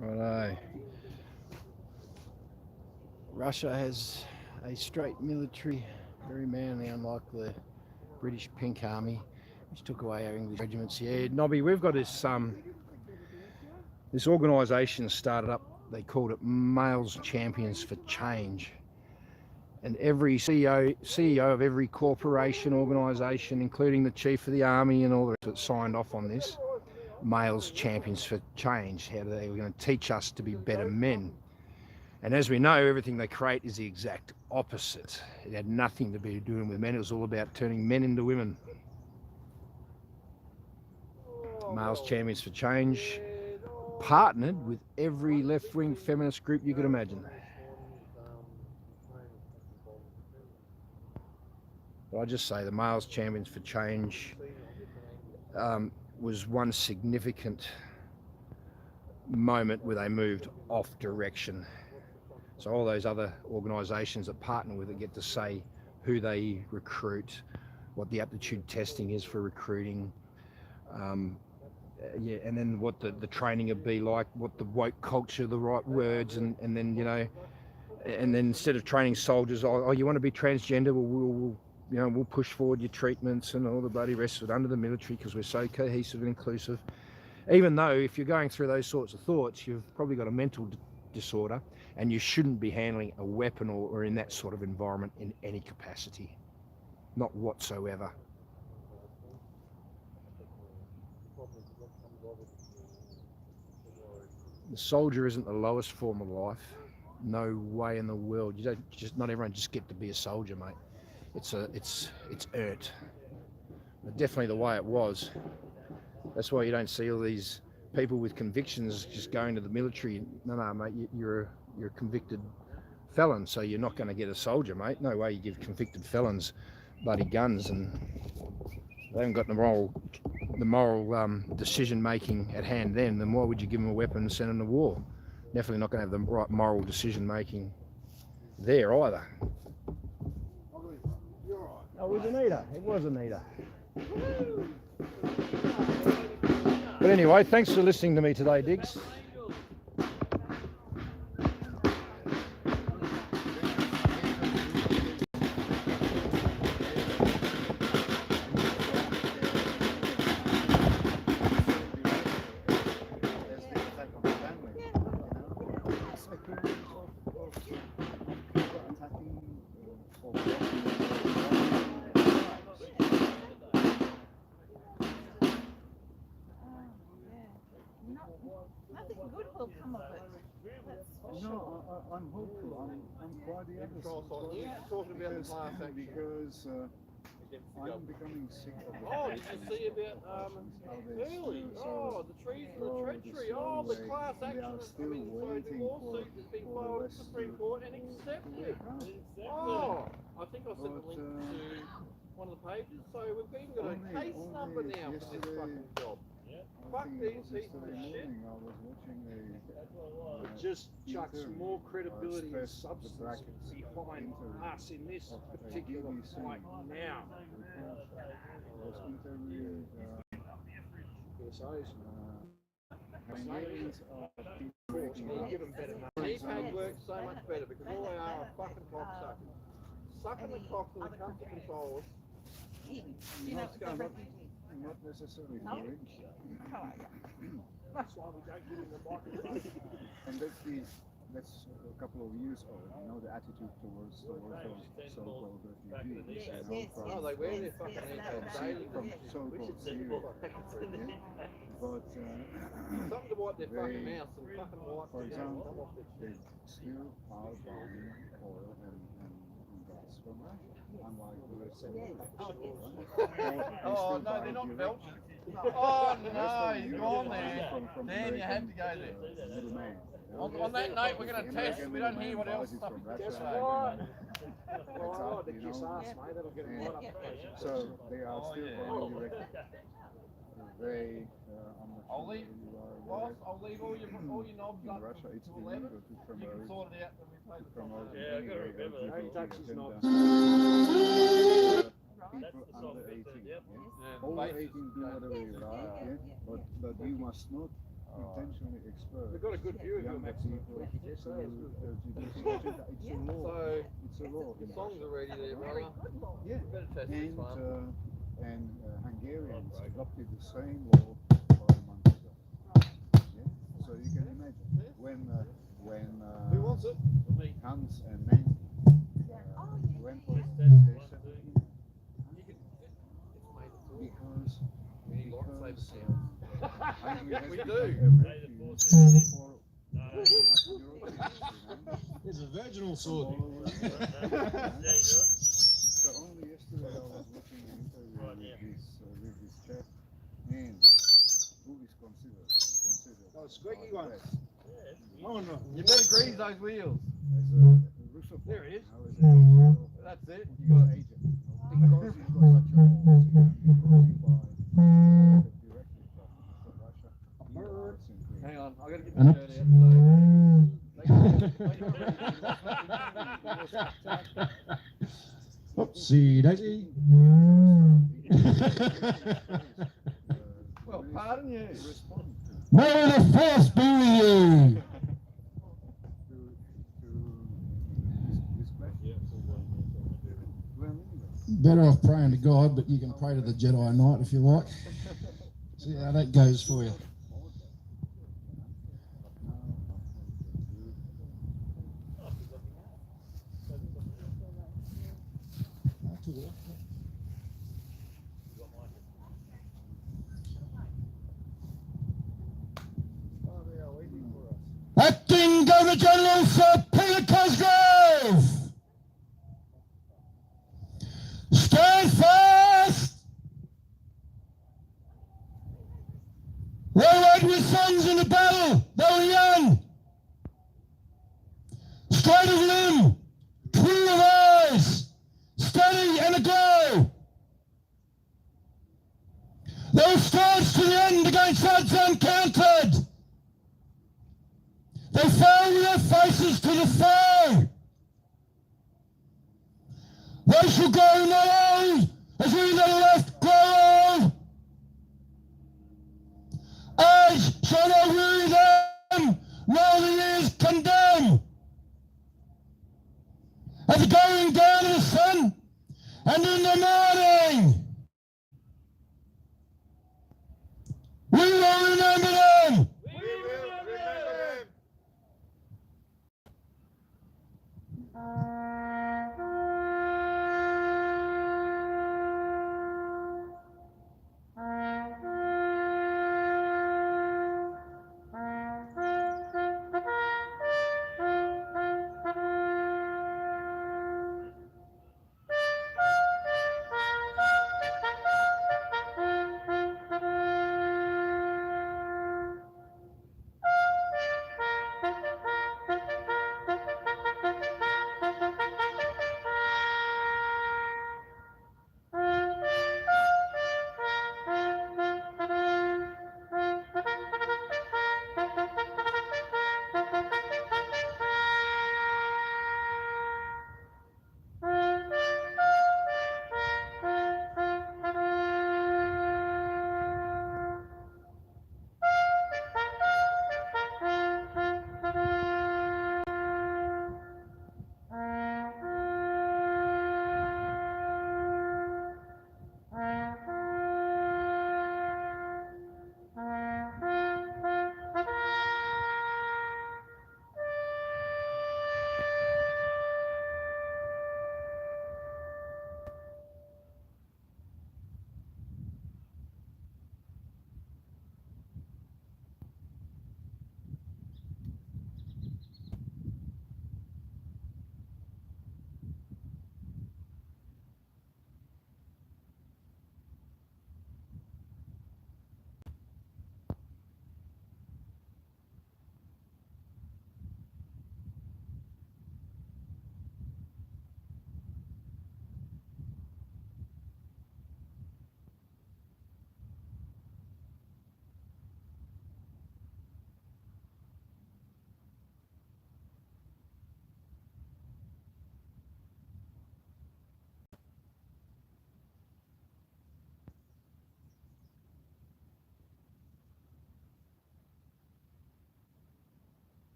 Righto. Russia has a straight military, very manly, unlike the British Pink Army, which took away our English regiments. Yeah, Nobby, we've got this this organisation started up. They called it Males Champions for Change, and every CEO of every corporation, organisation, including the Chief of the Army and all the rest that signed off on this. Males Champions for Change. How they were going to teach us to be better men. And as we know, everything they create is the exact opposite. It had nothing to be doing with men. It was all about turning men into women. Males Champions for Change partnered with every left-wing feminist group you could imagine. But I just say the Males Champions for Change was one significant moment where they moved off direction. So all those other organisations that partner with it get to say who they recruit, what the aptitude testing is for recruiting, yeah, and then what the training would be like, what the woke culture, the right words, and then, you know, and then instead of training soldiers, oh, you want to be transgender, well, we'll push forward your treatments and all the bloody rest of it under the military because we're so cohesive and inclusive. Even though if you're going through those sorts of thoughts, you've probably got a mental disorder and you shouldn't be handling a weapon or in that sort of environment in any capacity. Not whatsoever. The soldier isn't the lowest form of life. No way in the world. You don't just, not everyone just get to be a soldier, mate. It's earned. But definitely the way it was. That's why you don't see all these people with convictions just going to the military. No, mate, you're a convicted felon, so you're not going to get a soldier, mate. No way you give convicted felons bloody guns, and they haven't got the moral decision making at hand then why would you give them a weapon and send them to war? Definitely not going to have the right moral decision making there either. Oh, it was Anita. It was Anita. But anyway, thanks for listening to me today, Diggs. Nothing good will come of it. No, I'm hopeful. I'm quite the opposite. You talking about the class action Because I'm becoming sick of it. Oh, did you see about early? Oh, the trees and the treachery. Oh, the class action. The lawsuit has been filed at the Supreme Court and accepted. Oh, I think I sent the link to one of the pages. So we've even got a case number now for this fucking job. Fuck these pieces of shit. It just chucks more credibility and substance behind us in this particular fight now. Give them better keypad works so much better because all they are fucking cocksuckers. Sucking the cocks when it comes to controllers. Not necessarily for it. That's why we don't give him the microphone. And that's a couple of years old. You know, the attitude towards those so-called refugees. Oh, they wear their fucking headsets daily. From so-called Syria. Yeah? But Something to wipe their fucking mouth and fucking wipe for their mouth example, off their they still are buying oil and gas from Russia. Unlike the rest of the world. Oh, no, they're not Belgian. Oh, no, he's gone there. Dan, you had to go there. On that note, we're going to test. We don't hear what else stuff Guess what? Oh, the kiss ass, mate. That'll get right up. So they are still buying direct. They, I'll leave. Boss, I'll leave all your knobs in up Russia, it's to illegal 11. to You promote. can sort it out when we play the Promote Yeah, I gotta remember that. LGBT Taxes agenda. not- People under 18. Yep. Yeah? Over 18 do whatever you like, yeah? But you must not intentionally expose We've got a good view of your younger match. people to LGBT agenda. It's a law. So, It's a law. the in songs Russia. are ready there, brother. Yeah. Better test this one. And Hungarians adopted the same law 5 months ago. Yeah? So you can imagine when Who wants it? Hans and Mandy went for it, they said, because We need lots of because sound. Hungary We has do. become a refuge for us Europeans, It's a virginal from sword. all over the world, Yeah, you do it. So only yesterday I was watching an interview with this chap, and who is considered Oh, squeaky by one. the West Oh no. You better grease those wheels. as a Russophone. There he is. You know, That's it. you got agent. Because you've got such a law, because you buy directly from Russia, you are simply Hang on, I gotta get my shirt Oopsie daisy. Well, pardon you. respond May the force be with you. to this question. Well, anyway. Better off praying to God, but you can pray to the Jedi Knight if you like. See how that goes for you. Acting Governor General Sir Peter Cosgrove. Stand fast. Well, like your sons in the battle, they were young. Straight of limb, clear of eyes, steady and aglow. They were staunch to the end against odds uncounted. They fell with their faces to the foe. They shall go not old as we that are left grow old. Age shall not weary them, nor the years condemn. At the going down of the sun and in the morning, we will remember them.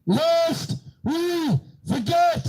lest we forget.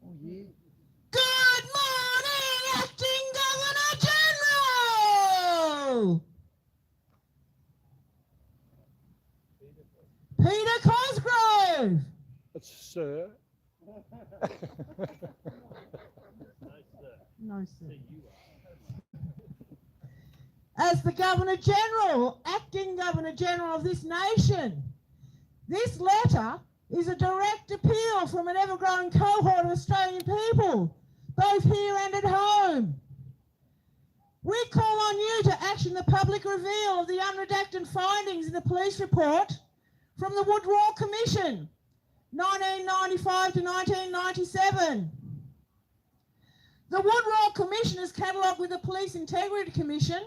Oh yeah. Good morning, Acting Governor General! Peter Cosgrove! Sir. No, sir. As the Governor General, Acting Governor General of this nation, this letter is a direct appeal from an ever-growing cohort of Australian people, both here and at home. We call on you to action the public reveal of the unredacted findings in the police report from the Woodrow Commission, 1995 to 1997. The Woodrow Commission is catalogued with the Police Integrity Commission.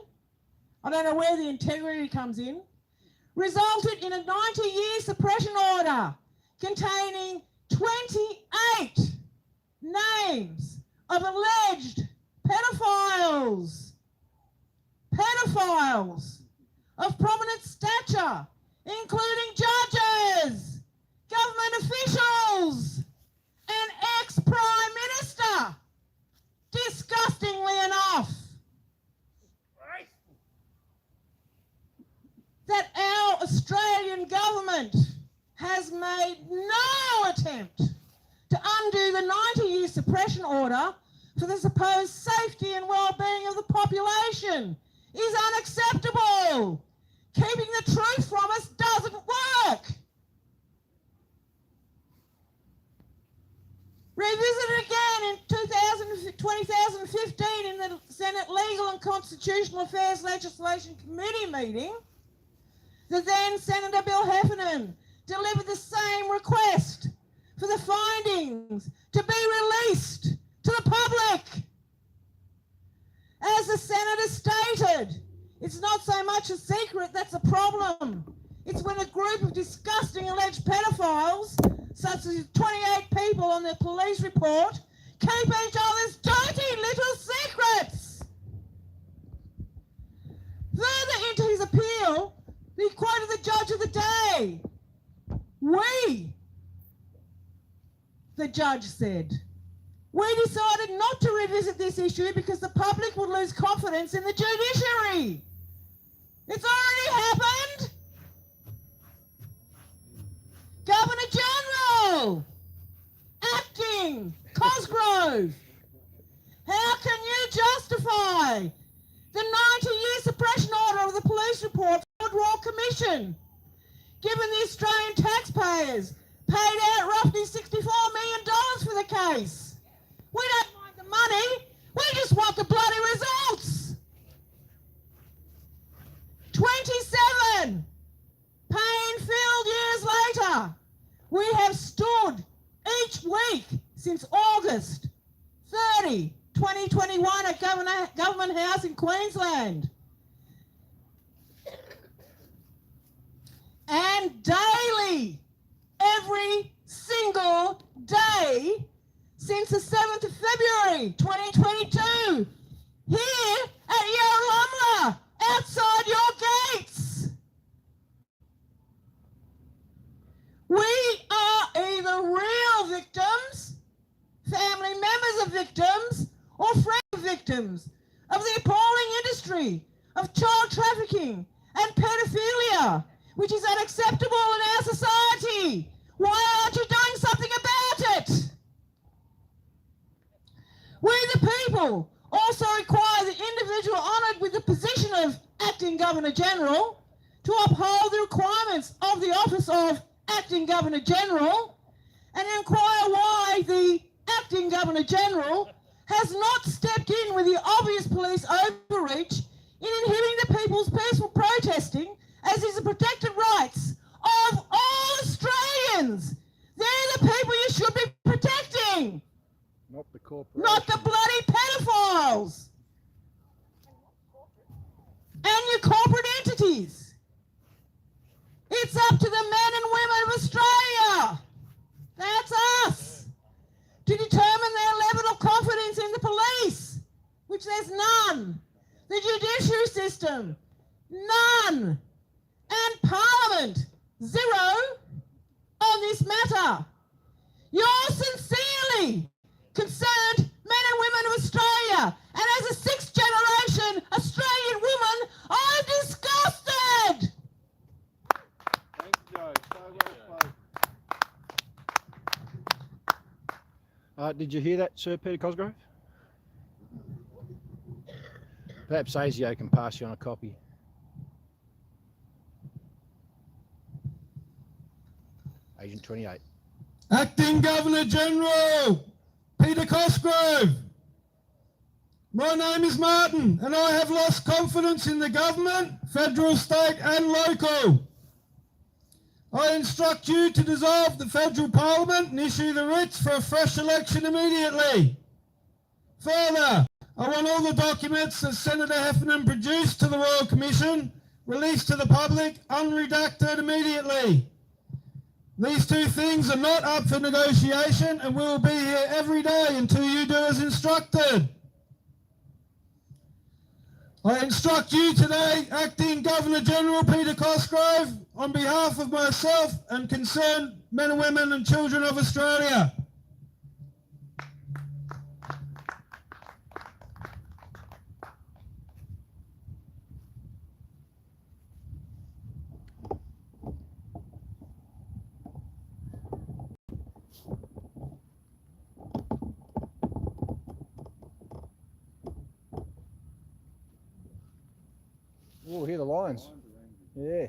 I don't know where the integrity comes in. Resulted in a 90-year suppression order containing 28 names of alleged pedophiles of prominent stature, including judges, government officials, and ex-Prime Minister. Disgustingly enough, that our Australian government has made no attempt to undo the 90-year suppression order for the supposed safety and well-being of the population is unacceptable. Keeping the truth from us doesn't work. Revisited again in 2015 in the Senate Legal and Constitutional Affairs Legislation Committee meeting, the then Senator Bill Heffernan delivered the same request for the findings to be released to the public. As the Senator stated, it's not so much a secret that's a problem. It's when a group of disgusting alleged pedophiles, such as 28 people on the police report, keep each other's dirty little secrets. Further into his appeal, he quoted the judge of the day. The judge said, we decided not to revisit this issue because the public would lose confidence in the judiciary. It's already happened. Governor General, Acting Cosgrove, how can you justify the 90-year suppression order of the police report for the Royal Commission, given the Australian taxpayers paid out roughly $64 million for the case? We don't mind the money, we just want the bloody results. 27 pain-filled years later, we have stood each week since August 30, 2021 at Government House in Queensland. And daily, every single day, since the 7th of February 2022, here at Yarralumla, outside your gates. We are either real victims, family members of victims, or friends of victims of the appalling industry of child trafficking and pedophilia, which is unacceptable in our society. Why aren't you doing something about it? We the people also require the individual honoured with the position of Acting Governor-General to uphold the requirements of the office of Acting Governor-General and inquire why the Acting Governor-General has not stepped in with the obvious police overreach in inhibiting the people's peaceful protesting, as is the protected rights of all Australians. They're the people you should be protecting, Not the corporation. not the bloody pedophiles and your corporate entities. It's up to the men and women of Australia, that's us, to determine their level of confidence in the police, which there's none. The judiciary system, none. And Parliament, zero on this matter. You're sincerely concerned men and women of Australia, and as a sixth generation Australian woman, I'm disgusted. Thanks, Joe. So well spoken. Did you hear that, Sir Peter Cosgrove? Perhaps ASIO can pass you on a copy. Agent 28. Acting Governor-General Peter Cosgrove. My name is Martin and I have lost confidence in the government, federal, state and local. I instruct you to dissolve the federal parliament and issue the writs for a fresh election immediately. Further, I want all the documents that Senator Heffernan produced to the Royal Commission released to the public unredacted immediately. These two things are not up for negotiation and we will be here every day until you do as instructed. I instruct you today, Acting Governor-General Peter Cosgrove, on behalf of myself and concerned men and women and children of Australia. Oh, hear the lions. Yeah.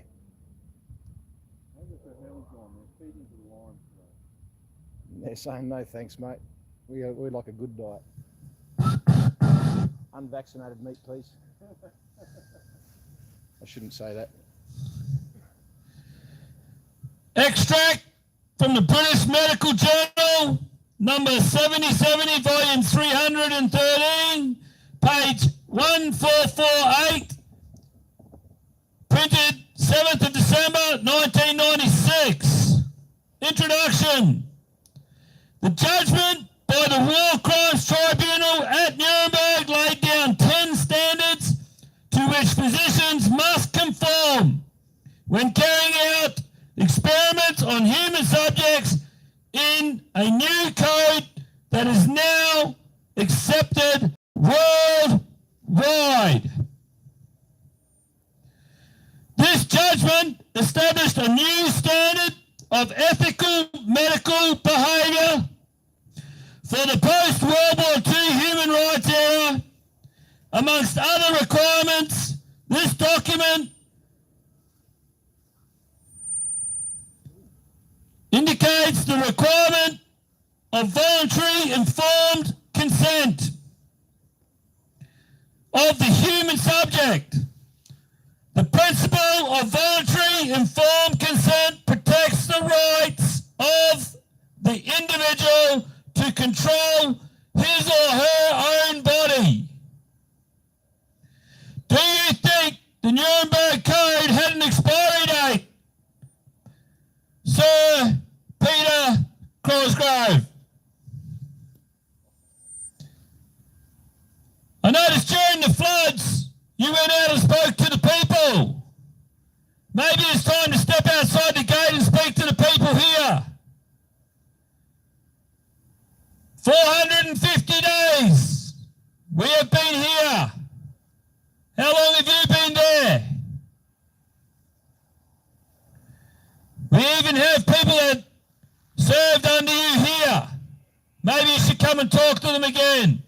How did the hell's gone? They're feeding to the lions today. They're saying no thanks, mate. We like a good diet. Unvaccinated meat, please. I shouldn't say that. Extract from the British Medical Journal, number 7070, volume 313, page 1448, printed 7th of December 1996. Introduction. The judgment by the War Crimes Tribunal at Nuremberg laid down 10 standards to which physicians must conform when carrying out experiments on human subjects in a new code that is now accepted worldwide. This judgment established a new standard of ethical medical behaviour for the post-World War II human rights era. Amongst other requirements, this document indicates the requirement of voluntary informed consent of the human subject. The principle of voluntary informed consent protects the rights of the individual to control his or her own body. Do you think the Nuremberg Code had an expiry date, Sir Peter Cosgrove? I noticed during the floods you went out and spoke to the people. Maybe it's time to step outside the gate and speak to the people here. 450 days we have been here. How long have you been there? even have people that served under you here. Maybe you should come and talk to them again.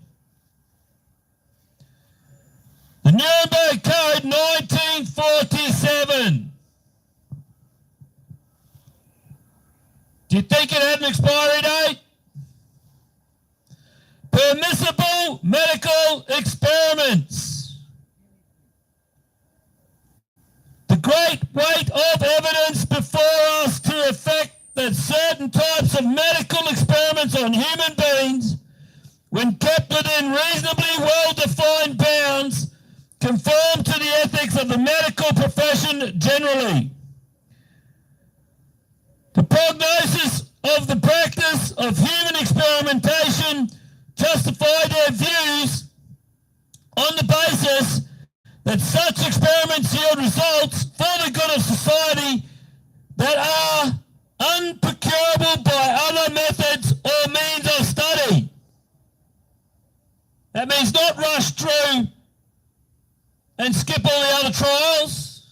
The Nuremberg Code 1947. Do you think it had an expiry date? Permissible medical experiments. The great weight of evidence before us to effect that certain types of medical experiments on human beings, when kept within reasonably well-defined bounds, conform to the ethics of the medical profession generally. The prognosis of the practice of human experimentation justify their views on the basis that such experiments yield results for the good of society that are unprocurable by other methods or means of study. That means not rush through and skip all the other trials.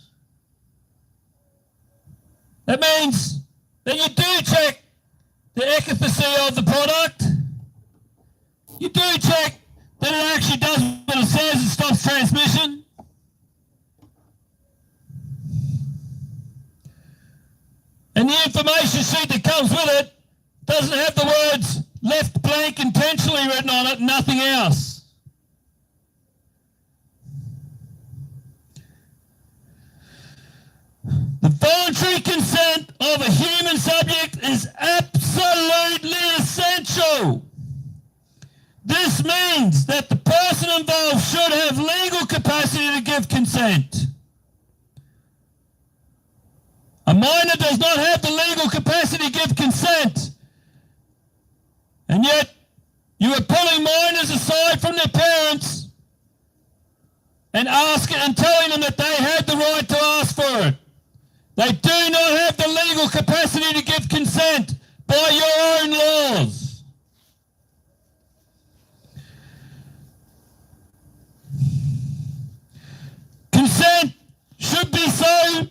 That means that you do check the efficacy of the product. You do check that it actually does what it says and stops transmission. And the information sheet that comes with it doesn't have the words left blank intentionally written on it, nothing else. The voluntary consent of a human subject is absolutely essential. This means that the person involved should have legal capacity to give consent. A minor does not have the legal capacity to give consent. And yet, you are pulling minors aside from their parents and asking and telling them that they had the right to ask for it. They do not have the legal capacity to give consent by your own laws. Consent should be so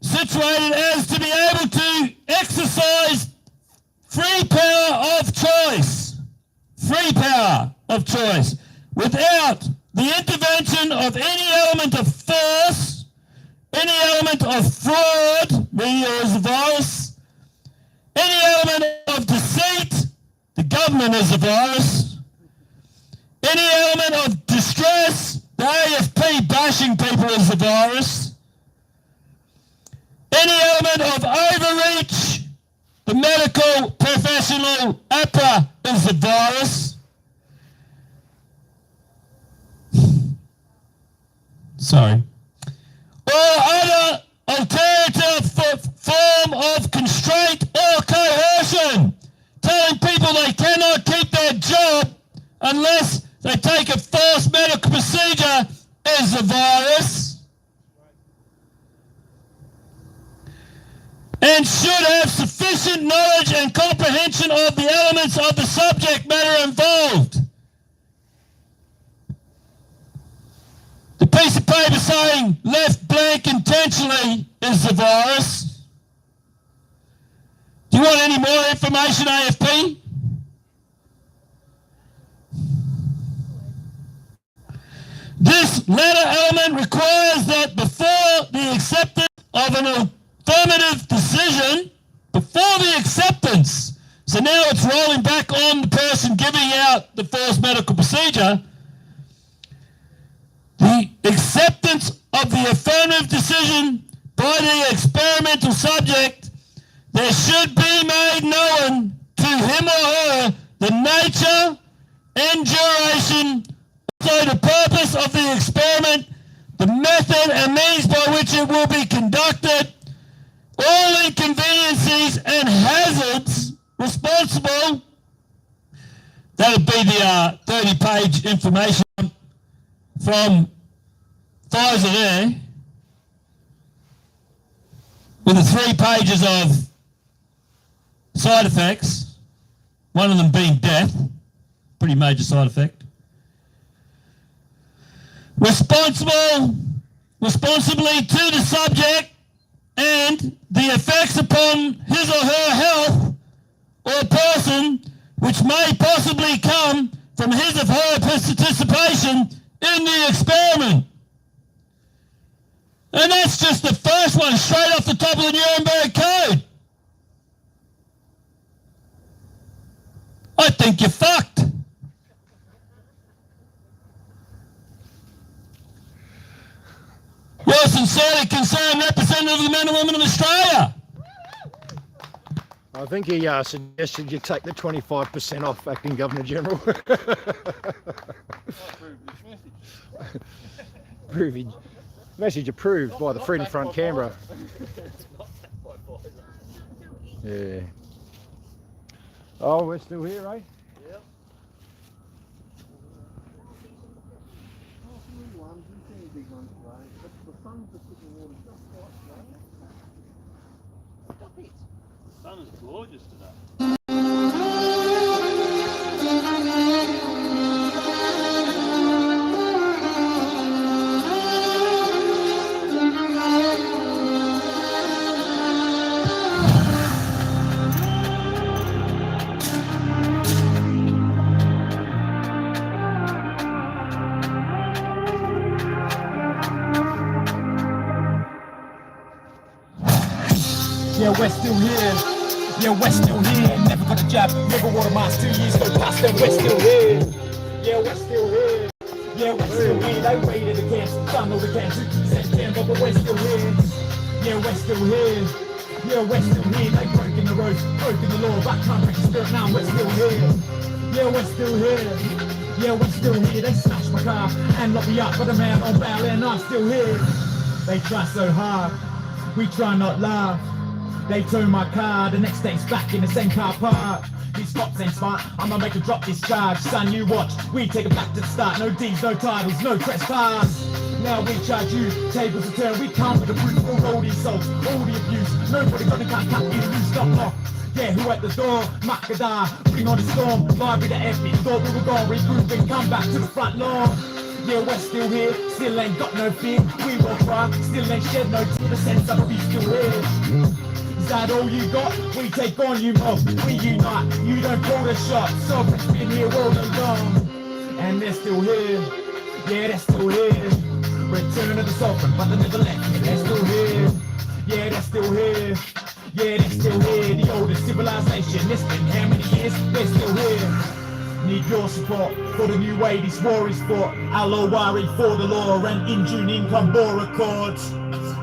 situated as to be able to exercise free power of choice. Free power of choice. Without the intervention of any element of force, any element of fraud, meaning there is a virus, any element of deceit, the government is a virus, any element of distress, the AFP bashing people is a virus, any element of overreach, the medical professional APRA is a virus. Sorry. Or other alternative form of constraint or coercion, telling people they cannot keep their job unless they take a forced medical procedure is a virus, and should have sufficient knowledge and comprehension of the elements of the subject matter involved. The piece of paper saying left blank intentionally is the virus. Do you want any more information, AFP? This latter element requires that before the acceptance of an affirmative decision, before the acceptance, so now it's rolling back on the person giving out the forced medical procedure, the acceptance of the affirmative decision by the experimental subject, there should be made known to him or her the nature and duration, also the purpose of the experiment, the method and means by which it will be conducted, all inconveniencies and hazards responsible. That would be the 30-page information from Pfizer there, with the 3 pages of side effects, one of them being death, pretty major side effect. Responsibly to the subject and the effects upon his or her health or person which may possibly come from his or her participation in the experiment. And that's just the first one, straight off the top of the Nuremberg Code. I think you're fucked. You're a sincerely concerned representative of the men and women of Australia. I think he suggested you take the 25% off, Acting Governor General. Message approved by the Freedom Front Canberra. Yeah. Oh, we're still here, eh? Yep. The sun is gorgeous today. Yeah, we're still here. Yeah, we're still here. Never got a job, never wore a mask. 2 years go past and we're still here. Yeah, we're still here. Yeah, we're still here. They raided the camps, done all the camps. September, but we're still here. Yeah, we're still here. Yeah, we're still here. They broken the roads, broken the law, but can't break the spirit now. We're still here. Yeah, we're still here. Yeah, we're still here. They smashed my car and locked me up, but a man on bail and I'm still here. They try so hard, we try not laugh. They tow my car, the next day's back in the same car park. These cops ain't smart, I'ma make a drop this charge. Son, you watch, we take it back to the start. No deeds, no titles, no trespass. Now we charge you, tables are turned. We come with the proof of all the assaults, all the abuse. Nobody gonna cut you loose, stop lock. Yeah, who at the door? Makada, bring on the storm. Library the epic, thought we were gonna regroup and come back to the front lawn. Yeah, we're still here, still ain't got no fear. We will cry, still ain't shed no tear. The sense of we still here. Is that all you got? We take on you mob, we unite. You don't call the shots, sovereign's been here all along. And they're still here, yeah, they're still here. Return of the sovereign, but they never left. They're still here, yeah, they're still here. Yeah, they're still here, the oldest civilization. It's been how many years? They're still here. Need your support for the new way this war is fought. Alawari for the law and in June income bore accords.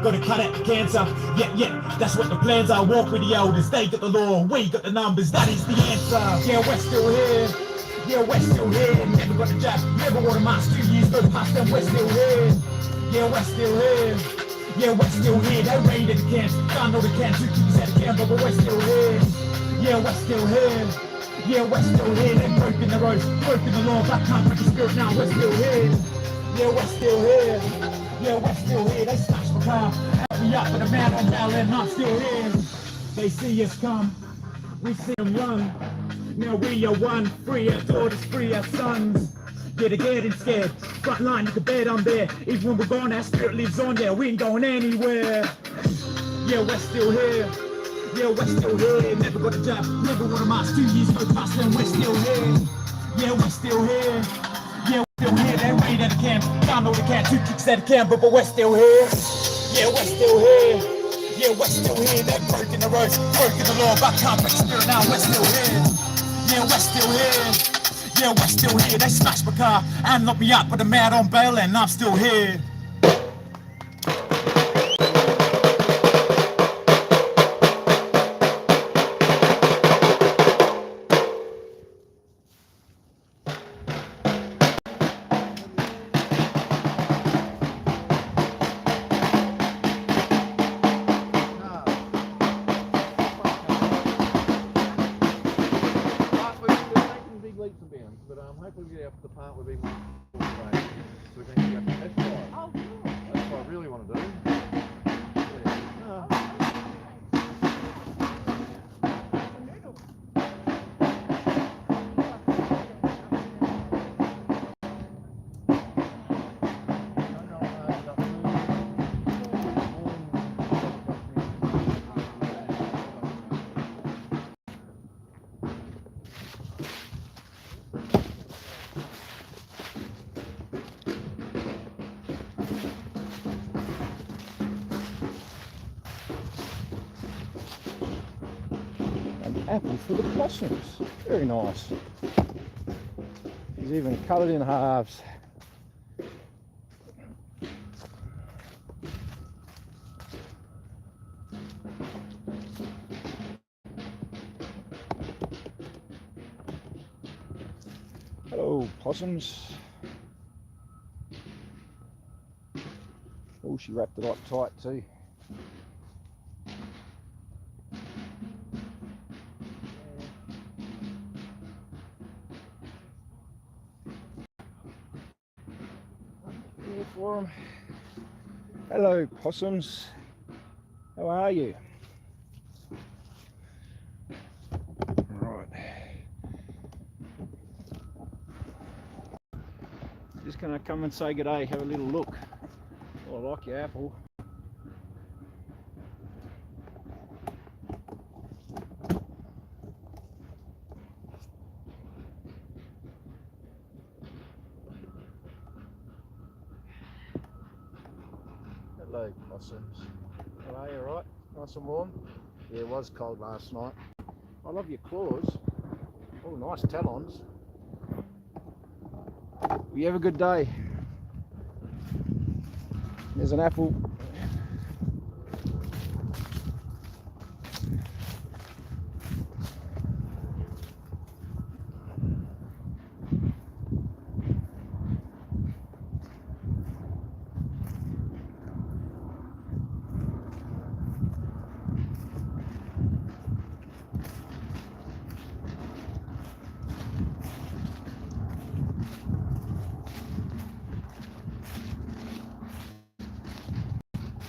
Gotta cut out the cancer, yeah, that's what the plans are. Walk with the elders, they got the law, we got the numbers, that is the answer. Yeah, we're still here, yeah, we're still here. Never got a job, never wore a mask. 2 years go past and we're still here. Yeah, we're still here, yeah, we're still here. They raided the camps, done all the camps. 2 keys at the camp, but we're still here. Yeah, we're still here. Yeah, we're still here. They've broken the roads, broken the law, but can't break the spirit now. We're still here. Yeah, we're still here. Yeah, we're still here. They smashed my car, had me up with a man on bail and I'm still here. They see us come, we see them run. Now we are one, free our daughters, free our sons. Yeah, they're getting scared. Front line, you can bet I'm there. Even when we're gone, our spirit lives on there. We ain't going anywhere. Yeah, we're still here. Yeah, we're still here. Never got a job, never wore a mask. 2 years go past and we're still here. Yeah, we're still here. Yeah, we're still here. They raided the camp, found all the camps. 2 kicks at the camp, but we're still here. Yeah, we're still here. Yeah, we're still here. They're breaking the roads, breaking the law, but can't break the spirit now. We're still here. Yeah, we're still here. Yeah, we're still here. They smashed my car and locked me up with a man on bail and I'm still here. Hopefully we get up to the part where we want to so we can get up to test drive. Oh, cool. That's what I really want to do. apple for the possums. Very nice. He's even cut it in halves. Hello, possums. Oh, she wrapped it up tight too. Here for 'em. Hello, possums. How are you? Right. Just gonna come and say good day, have a little look. Well, I like your apple. Hello, possums. How are you, alright? Nice and warm? Yeah, it was cold last night. I love your claws. Oh, nice talons. You have a good day. There's an apple.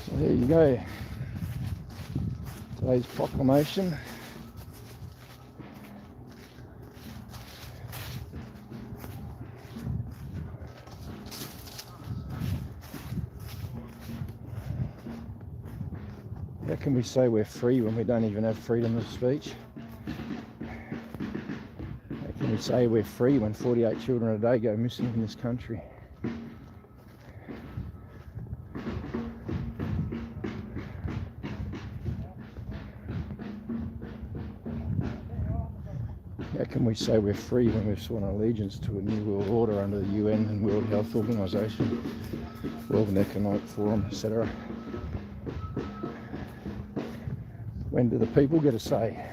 So there you go. Today's proclamation. How can we say we're free when we don't even have freedom of speech? How can we say we're free when 48 children a day go missing in this country? How can we say we're free when we've sworn allegiance to a new world order under the UN and World Health Organization, World Economic Forum, etc.? When do the people get a say?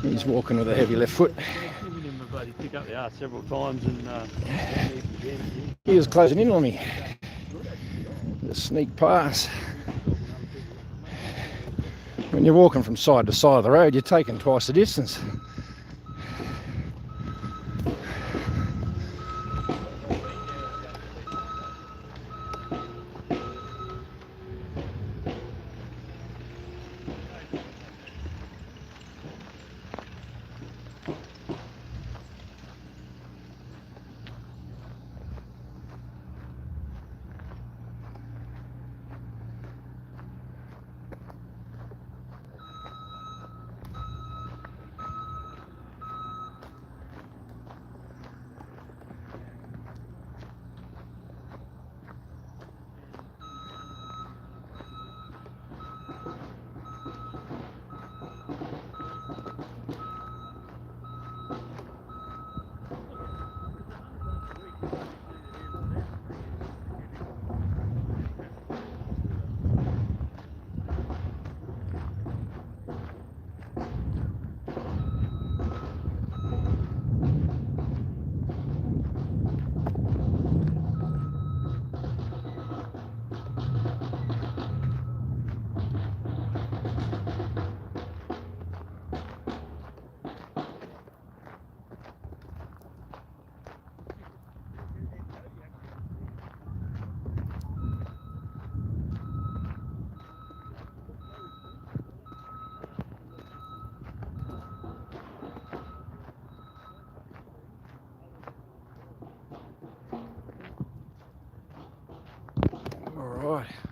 He's walking with a heavy left foot. Pick up the arse several times and He was closing in on me. The sneak pass. When you're walking from side to side of the road, you're taking twice the distance.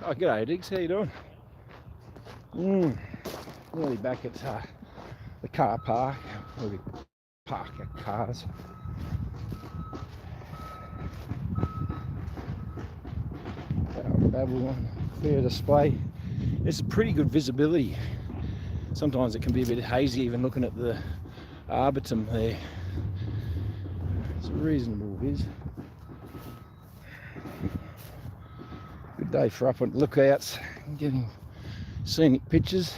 Oh, g'day, Diggs. How you doing? Nearly back at the car park where we park our cars. Babble on clear display. It's pretty good visibility. Sometimes it can be a bit hazy even looking at the Arbitum there. It's a reasonable viz. Good day for up on lookouts and getting scenic pictures.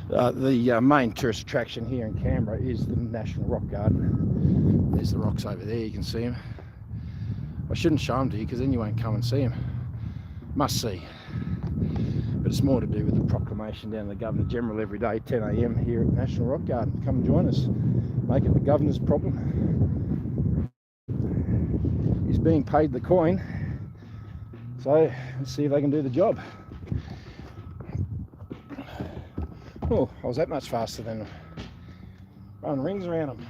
The main tourist attraction here in Canberra is the National Rock Garden. There's the rocks over there, you can see them. I shouldn't show them to you because then you won't come and see them. Must see. But it's more to do with the proclamation down to the Governor General every day, 10 AM here at National Rock Garden. Come and join us. Make it the Governor's problem. He's being paid the coin. So let's see if they can do the job. Oh, I was that much faster than running rings around them.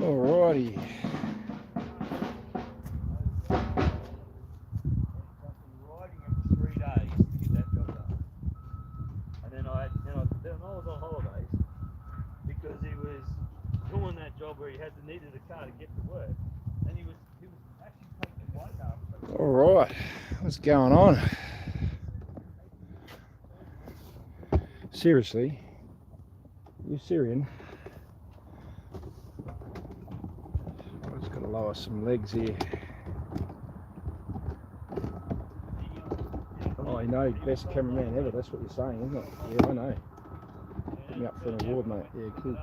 Alrighty. Riding him for 3 days to get that job done. And then I was on holidays because he was doing that job where he needed a car to get to work, and he was actually taking my car. Alright, what's going on? Seriously, you Syrian? I've just got to lower some legs here. Oh, I know, best cameraman ever, that's what you're saying, isn't it? Yeah, I know. Put me up for an award, mate. Yeah, cool.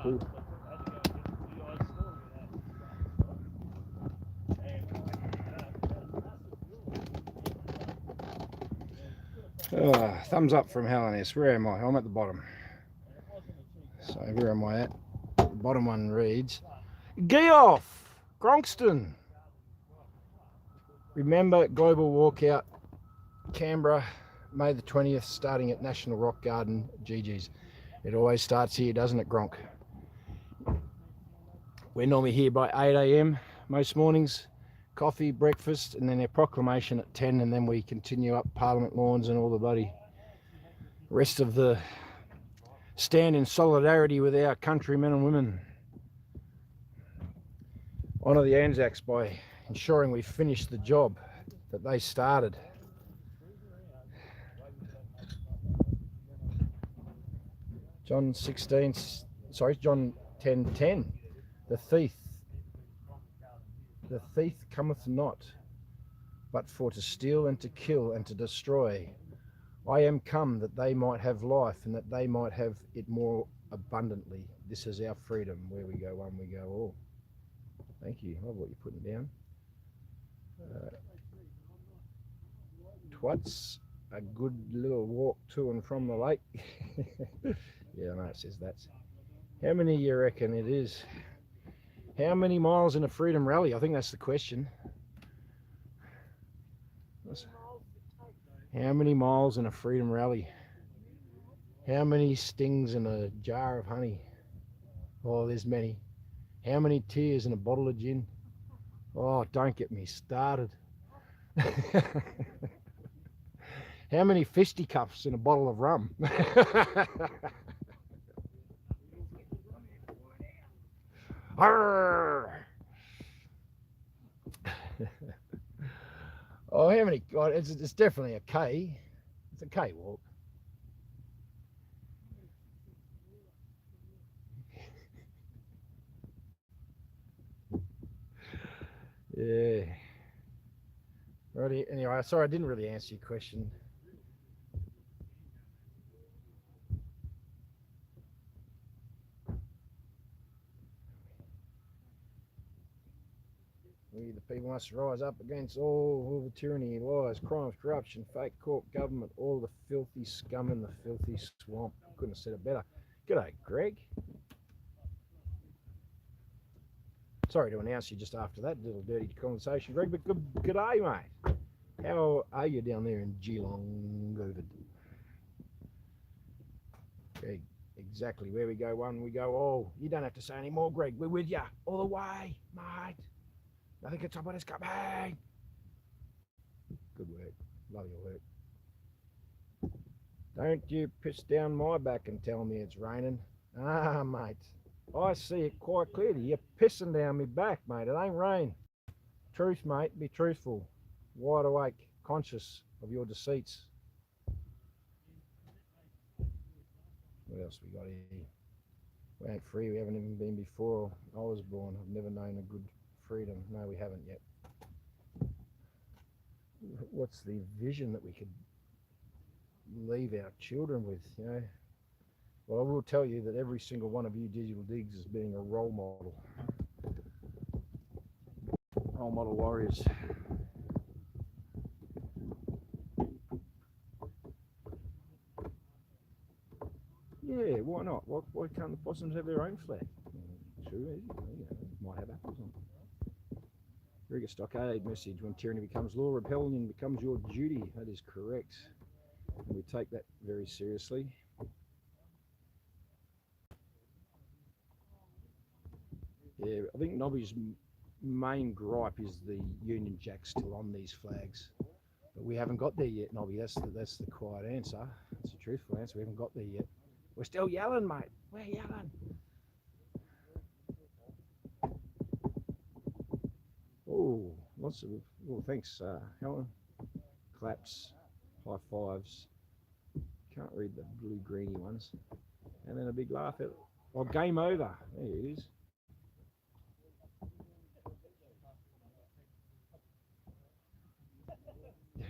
Oh, thumbs up from Helenis. Where am I? I'm at the bottom. So where am I at? The bottom one reads, Geoff! Gronkston! Remember, global walkout, Canberra, May the 20th, starting at National Rock Garden, GG's. It always starts here, doesn't it, Gronk? We're normally here by 8 AM most mornings. Coffee, breakfast, and then a proclamation at 10, and then we continue up Parliament lawns and all the bloody rest of the stand in solidarity with our countrymen and women. Honour the Anzacs by ensuring we finish the job that they started. John 10:10. The thief cometh not, but for to steal and to kill and to destroy. I am come that they might have life, and that they might have it more abundantly. This is our freedom. Where we go one, we go all. Thank you. I love what you're putting down. Twats, a good little walk to and from the lake. Yeah, I know it says that. How many you reckon it is? How many miles in a freedom rally? I think that's the question. How many miles in a freedom rally? How many stings in a jar of honey? Oh, there's many. How many tears in a bottle of gin? Oh, don't get me started. How many fisticuffs in a bottle of rum? Oh, how many? God, it's definitely a K. It's a K walk. Yeah. Righty. Anyway, sorry I didn't really answer your question. We, the people, must rise up against all the tyranny, lies, crimes, corruption, fake court government, all the filthy scum in the filthy swamp. Couldn't have said it better. G'day, Greg. Sorry to announce you just after that little dirty conversation, Greg, but g'day, mate. How are you down there in Geelong? Greg, exactly where we go one, we go all. You don't have to say any more, Greg. We're with you all the way, mate. Nothing can stop us coming. Good work. Love your work. Don't you piss down my back and tell me it's raining. Ah, mate. I see it quite clearly. You're pissing down me back, mate. It ain't rain. Truth, mate. Be truthful. Wide awake. Conscious of your deceits. What else we got here? We ain't free. We haven't even been before I was born. I've never known a good freedom. No, we haven't yet. What's the vision that we could leave our children with, you know? Well, I will tell you that every single one of you digital digs is being a role model. Role model warriors. Yeah, why not? Why can't the possums have their own flag? True, you know, might have apples on. Very good stockade message. When tyranny becomes law, rebellion becomes your duty. That is correct. And we take that very seriously. Yeah, I think Nobby's main gripe is the Union Jack still on these flags. But we haven't got there yet, Nobby. That's the quiet answer. That's the truthful answer. We haven't got there yet. We're still yelling, mate. We're yelling. Oh, lots of, well, thanks, Helen. Claps, high fives. Can't read the blue greeny ones. And then a big laugh at, oh, game over. There it is.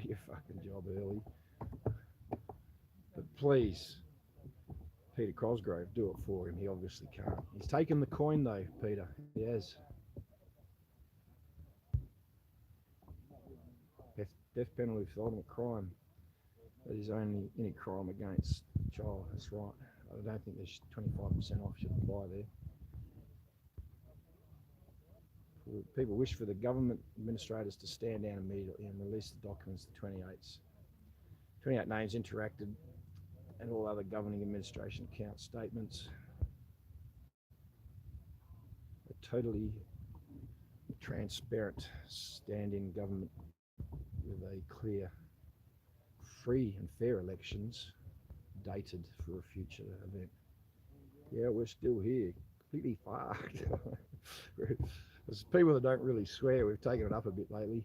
Your fucking job early. But please, Peter Cosgrove, do it for him. He obviously can't. He's taken the coin though, Peter. He has. Death penalty for ultimate crime. That is only any crime against a child. That's right. I don't think there's 25% off should apply there. People wish for the government administrators to stand down immediately and release the documents to 28 names interacted and all other governing administration account statements. A totally transparent stand-in government with a clear, free and fair elections dated for a future event. Yeah, we're still here, completely fucked. There's people that don't really swear. We've taken it up a bit lately,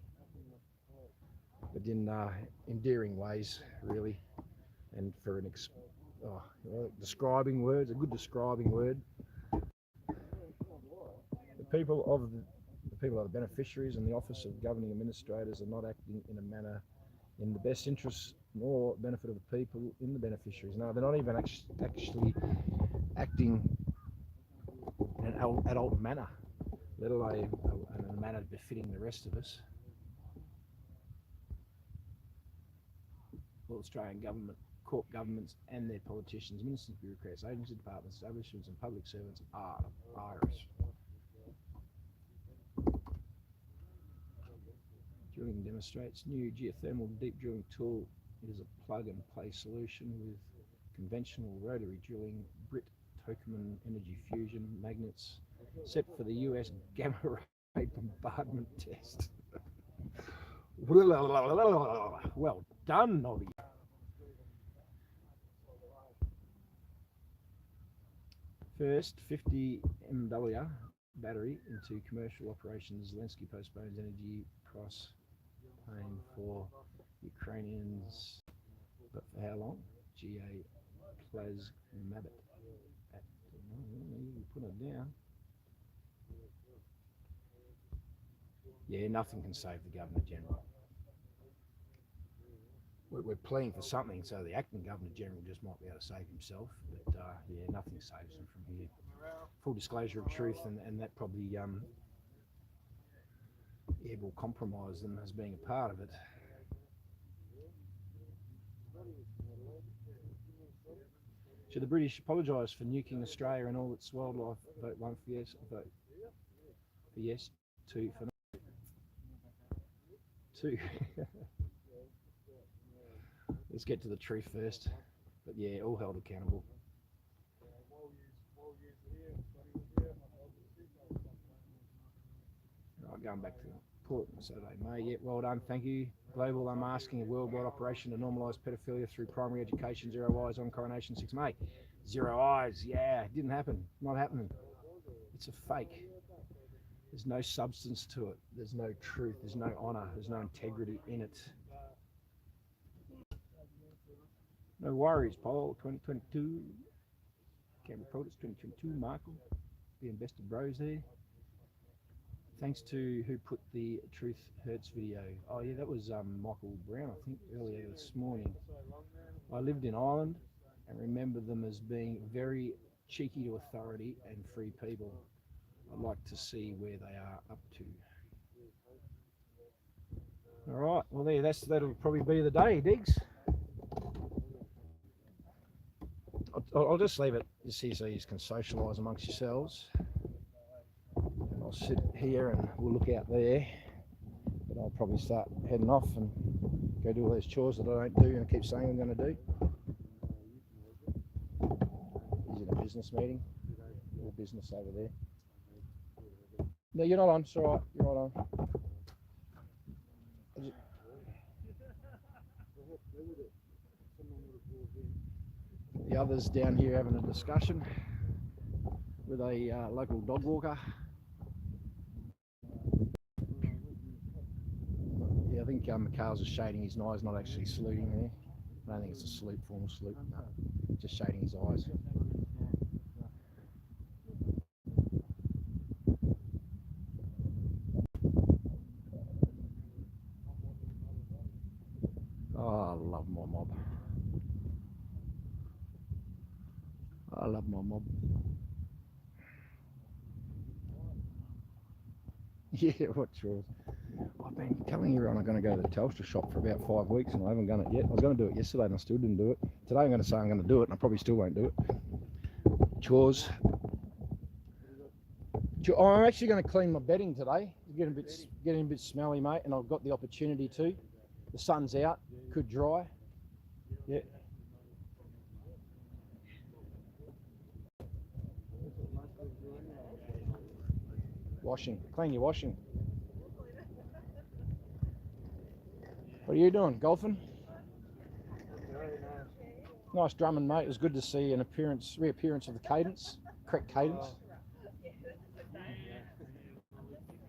but in endearing ways, really, and for an describing words, a good describing word. The people are the beneficiaries, and the office of governing administrators are not acting in a manner in the best interest nor benefit of the people in the beneficiaries. No, they're not even actually acting in an adult manner, let alone in a manner befitting the rest of us. All Australian government, court governments and their politicians, ministers, bureaucrats, agency departments, establishments and public servants are the virus. Drilling demonstrates new geothermal deep drilling tool. It is a plug-and-play solution with conventional rotary drilling, Brit Tokaman energy fusion magnets, set for the US gamma ray bombardment test. Well done, Nobby. First, 50 MW battery into commercial operations. Zelensky postpones energy price paying for Ukrainians, but for how long? GA Plasmabit. You put it down. Yeah, nothing can save the Governor-General. We're pleading for something, so the acting Governor-General just might be able to save himself, but yeah, nothing saves him from here. Full disclosure of truth, and that probably will compromise them as being a part of it. Should the British apologise for nuking Australia and all its wildlife? Vote 1 for yes, vote for yes, 2 for no. 2. Let's get to the truth first. But yeah, all held accountable. Right, going back to Port Saturday, May. Yeah, well done, thank you. Global unmasking, a worldwide operation to normalise pedophilia through primary education. 0 eyes on Coronation 6 May. 0 eyes, yeah, it didn't happen. Not happening. It's a fake. There's no substance to it. There's no truth. There's no honour. There's no integrity in it. No worries, Paul. 2022. Canberra Protest 2022. Michael. Being best of bros there. Thanks to who put the Truth Hurts video. Oh yeah, that was Michael Brown, I think, earlier this morning. I lived in Ireland and remember them as being very cheeky to authority and free people. I'd like to see where they are up to. All right, well there, that'll probably be the day, Diggs. I'll just leave it just here so you can socialise amongst yourselves. I'll sit here and we'll look out there, but I'll probably start heading off and go do all those chores that I don't do and I keep saying I'm going to do. Is it a business meeting? All business over there. No, you're not on. It's all right. You're not on. The others down here having a discussion with a local dog walker. Yeah, I think McCarl's just shading his eyes, not actually saluting there. I don't think it's a salute, formal salute. No, just shading his eyes. Oh, I love my mob. I love my mob. Yeah, what chores? I've been telling you I'm going to go to the Telstra shop for about 5 weeks and I haven't done it yet. I was going to do it yesterday and I still didn't do it. Today I'm going to say I'm going to do it and I probably still won't do it. Chores. I'm actually going to clean my bedding today. It's getting a bit smelly, mate, and I've got the opportunity to. The sun's out, could dry. Yeah. Washing, clean your washing. What are you doing? Golfing? Nice drumming, mate. It was good to see an reappearance of the cadence, correct cadence.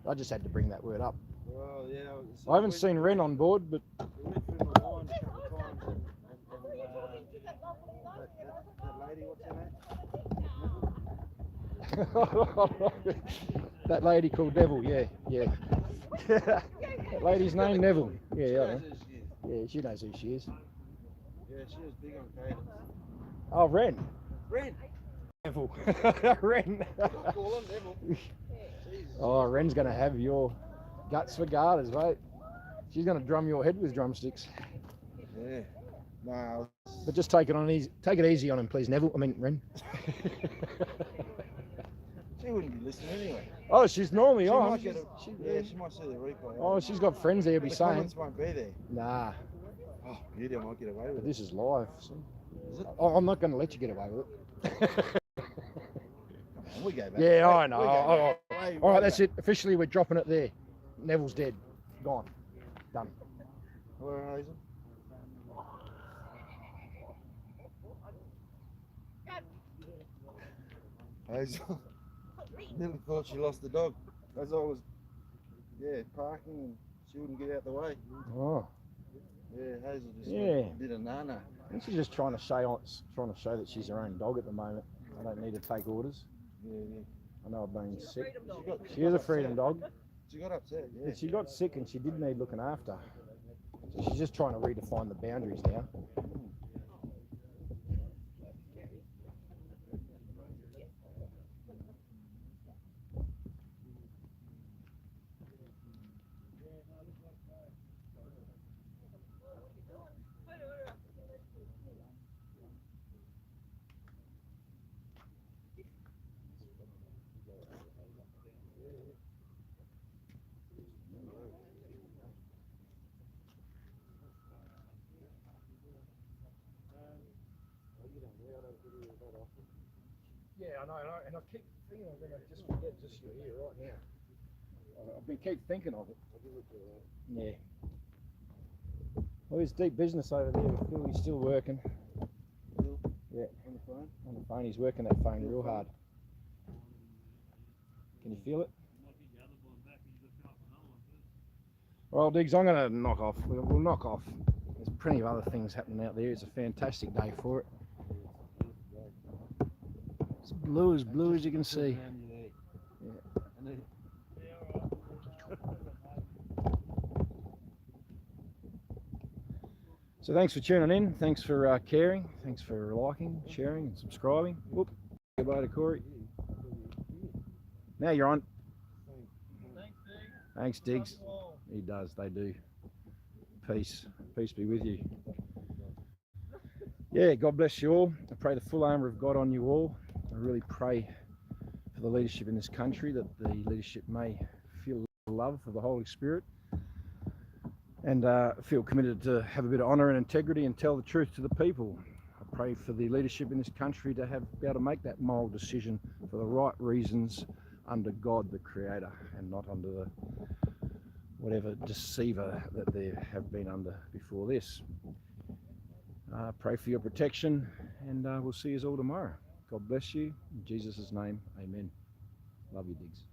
I just had to bring that word up. Well, yeah, I haven't seen Ren on board, but it went through my mind a couple of times. That lady, what's her name? that lady called Neville, yeah. That lady's name Neville. Yeah, I know. Yeah, she knows who she is. Yeah, she was big on cadence. Oh, Ren. Ren. Neville. Ren. Call him Neville. Oh, Ren's going to have your guts for garters, mate. She's going to drum your head with drumsticks. Yeah. No. But just take it easy on him, please, Neville. I mean, Ren. She wouldn't be listening anyway. Oh, she's normally on. She might see the replay. Oh, she's got friends there. Be the saying. Comments won't be there. Nah. Oh, beauty, I might get away with it. This is live. So. Is it? Oh, I'm not going to let you get away with it. Come on, we go back. Yeah, I know. All right, that's it. it. Officially, we're dropping it there. Neville's dead. Gone. Done. Hello, Hazel. Hazel. Nearly thought she lost the dog. As I was, parking and she wouldn't get out the way. Oh. Yeah, Hazel just did a nana. I think she's just trying to show that she's her own dog at the moment. I don't need to take orders. Yeah. I know I've been sick. She She is a freedom dog. She got upset, yeah. But she got sick and she did need looking after. So she's just trying to redefine the boundaries now. Yeah, I know, and I keep thinking I'm going to just forget just you're here right now. I've been keep thinking of it. Yeah. Well, there's deep business over there with Phil. He's still working. Yeah. On the phone? On the phone. He's working that phone real hard. Can you feel it? Well, Diggs, I'm going to knock off. We'll knock off. There's plenty of other things happening out there. It's a fantastic day for it. It's blue as you can see. Yeah. So thanks for tuning in. Thanks for caring. Thanks for liking, sharing, and subscribing. Whoop. Goodbye to Corey. Now you're on. Thanks, Diggs. He does. They do. Peace. Peace be with you. Yeah, God bless you all. I pray the full armour of God on you all. I really pray for the leadership in this country, that the leadership may feel love for the Holy Spirit and feel committed to have a bit of honour and integrity and tell the truth to the people. I pray for the leadership in this country to be able to make that moral decision for the right reasons under God the Creator and not under the whatever deceiver that they have been under before this. Pray for your protection, and we'll see you all tomorrow. God bless you. In Jesus' name, amen. Love you, Diggs.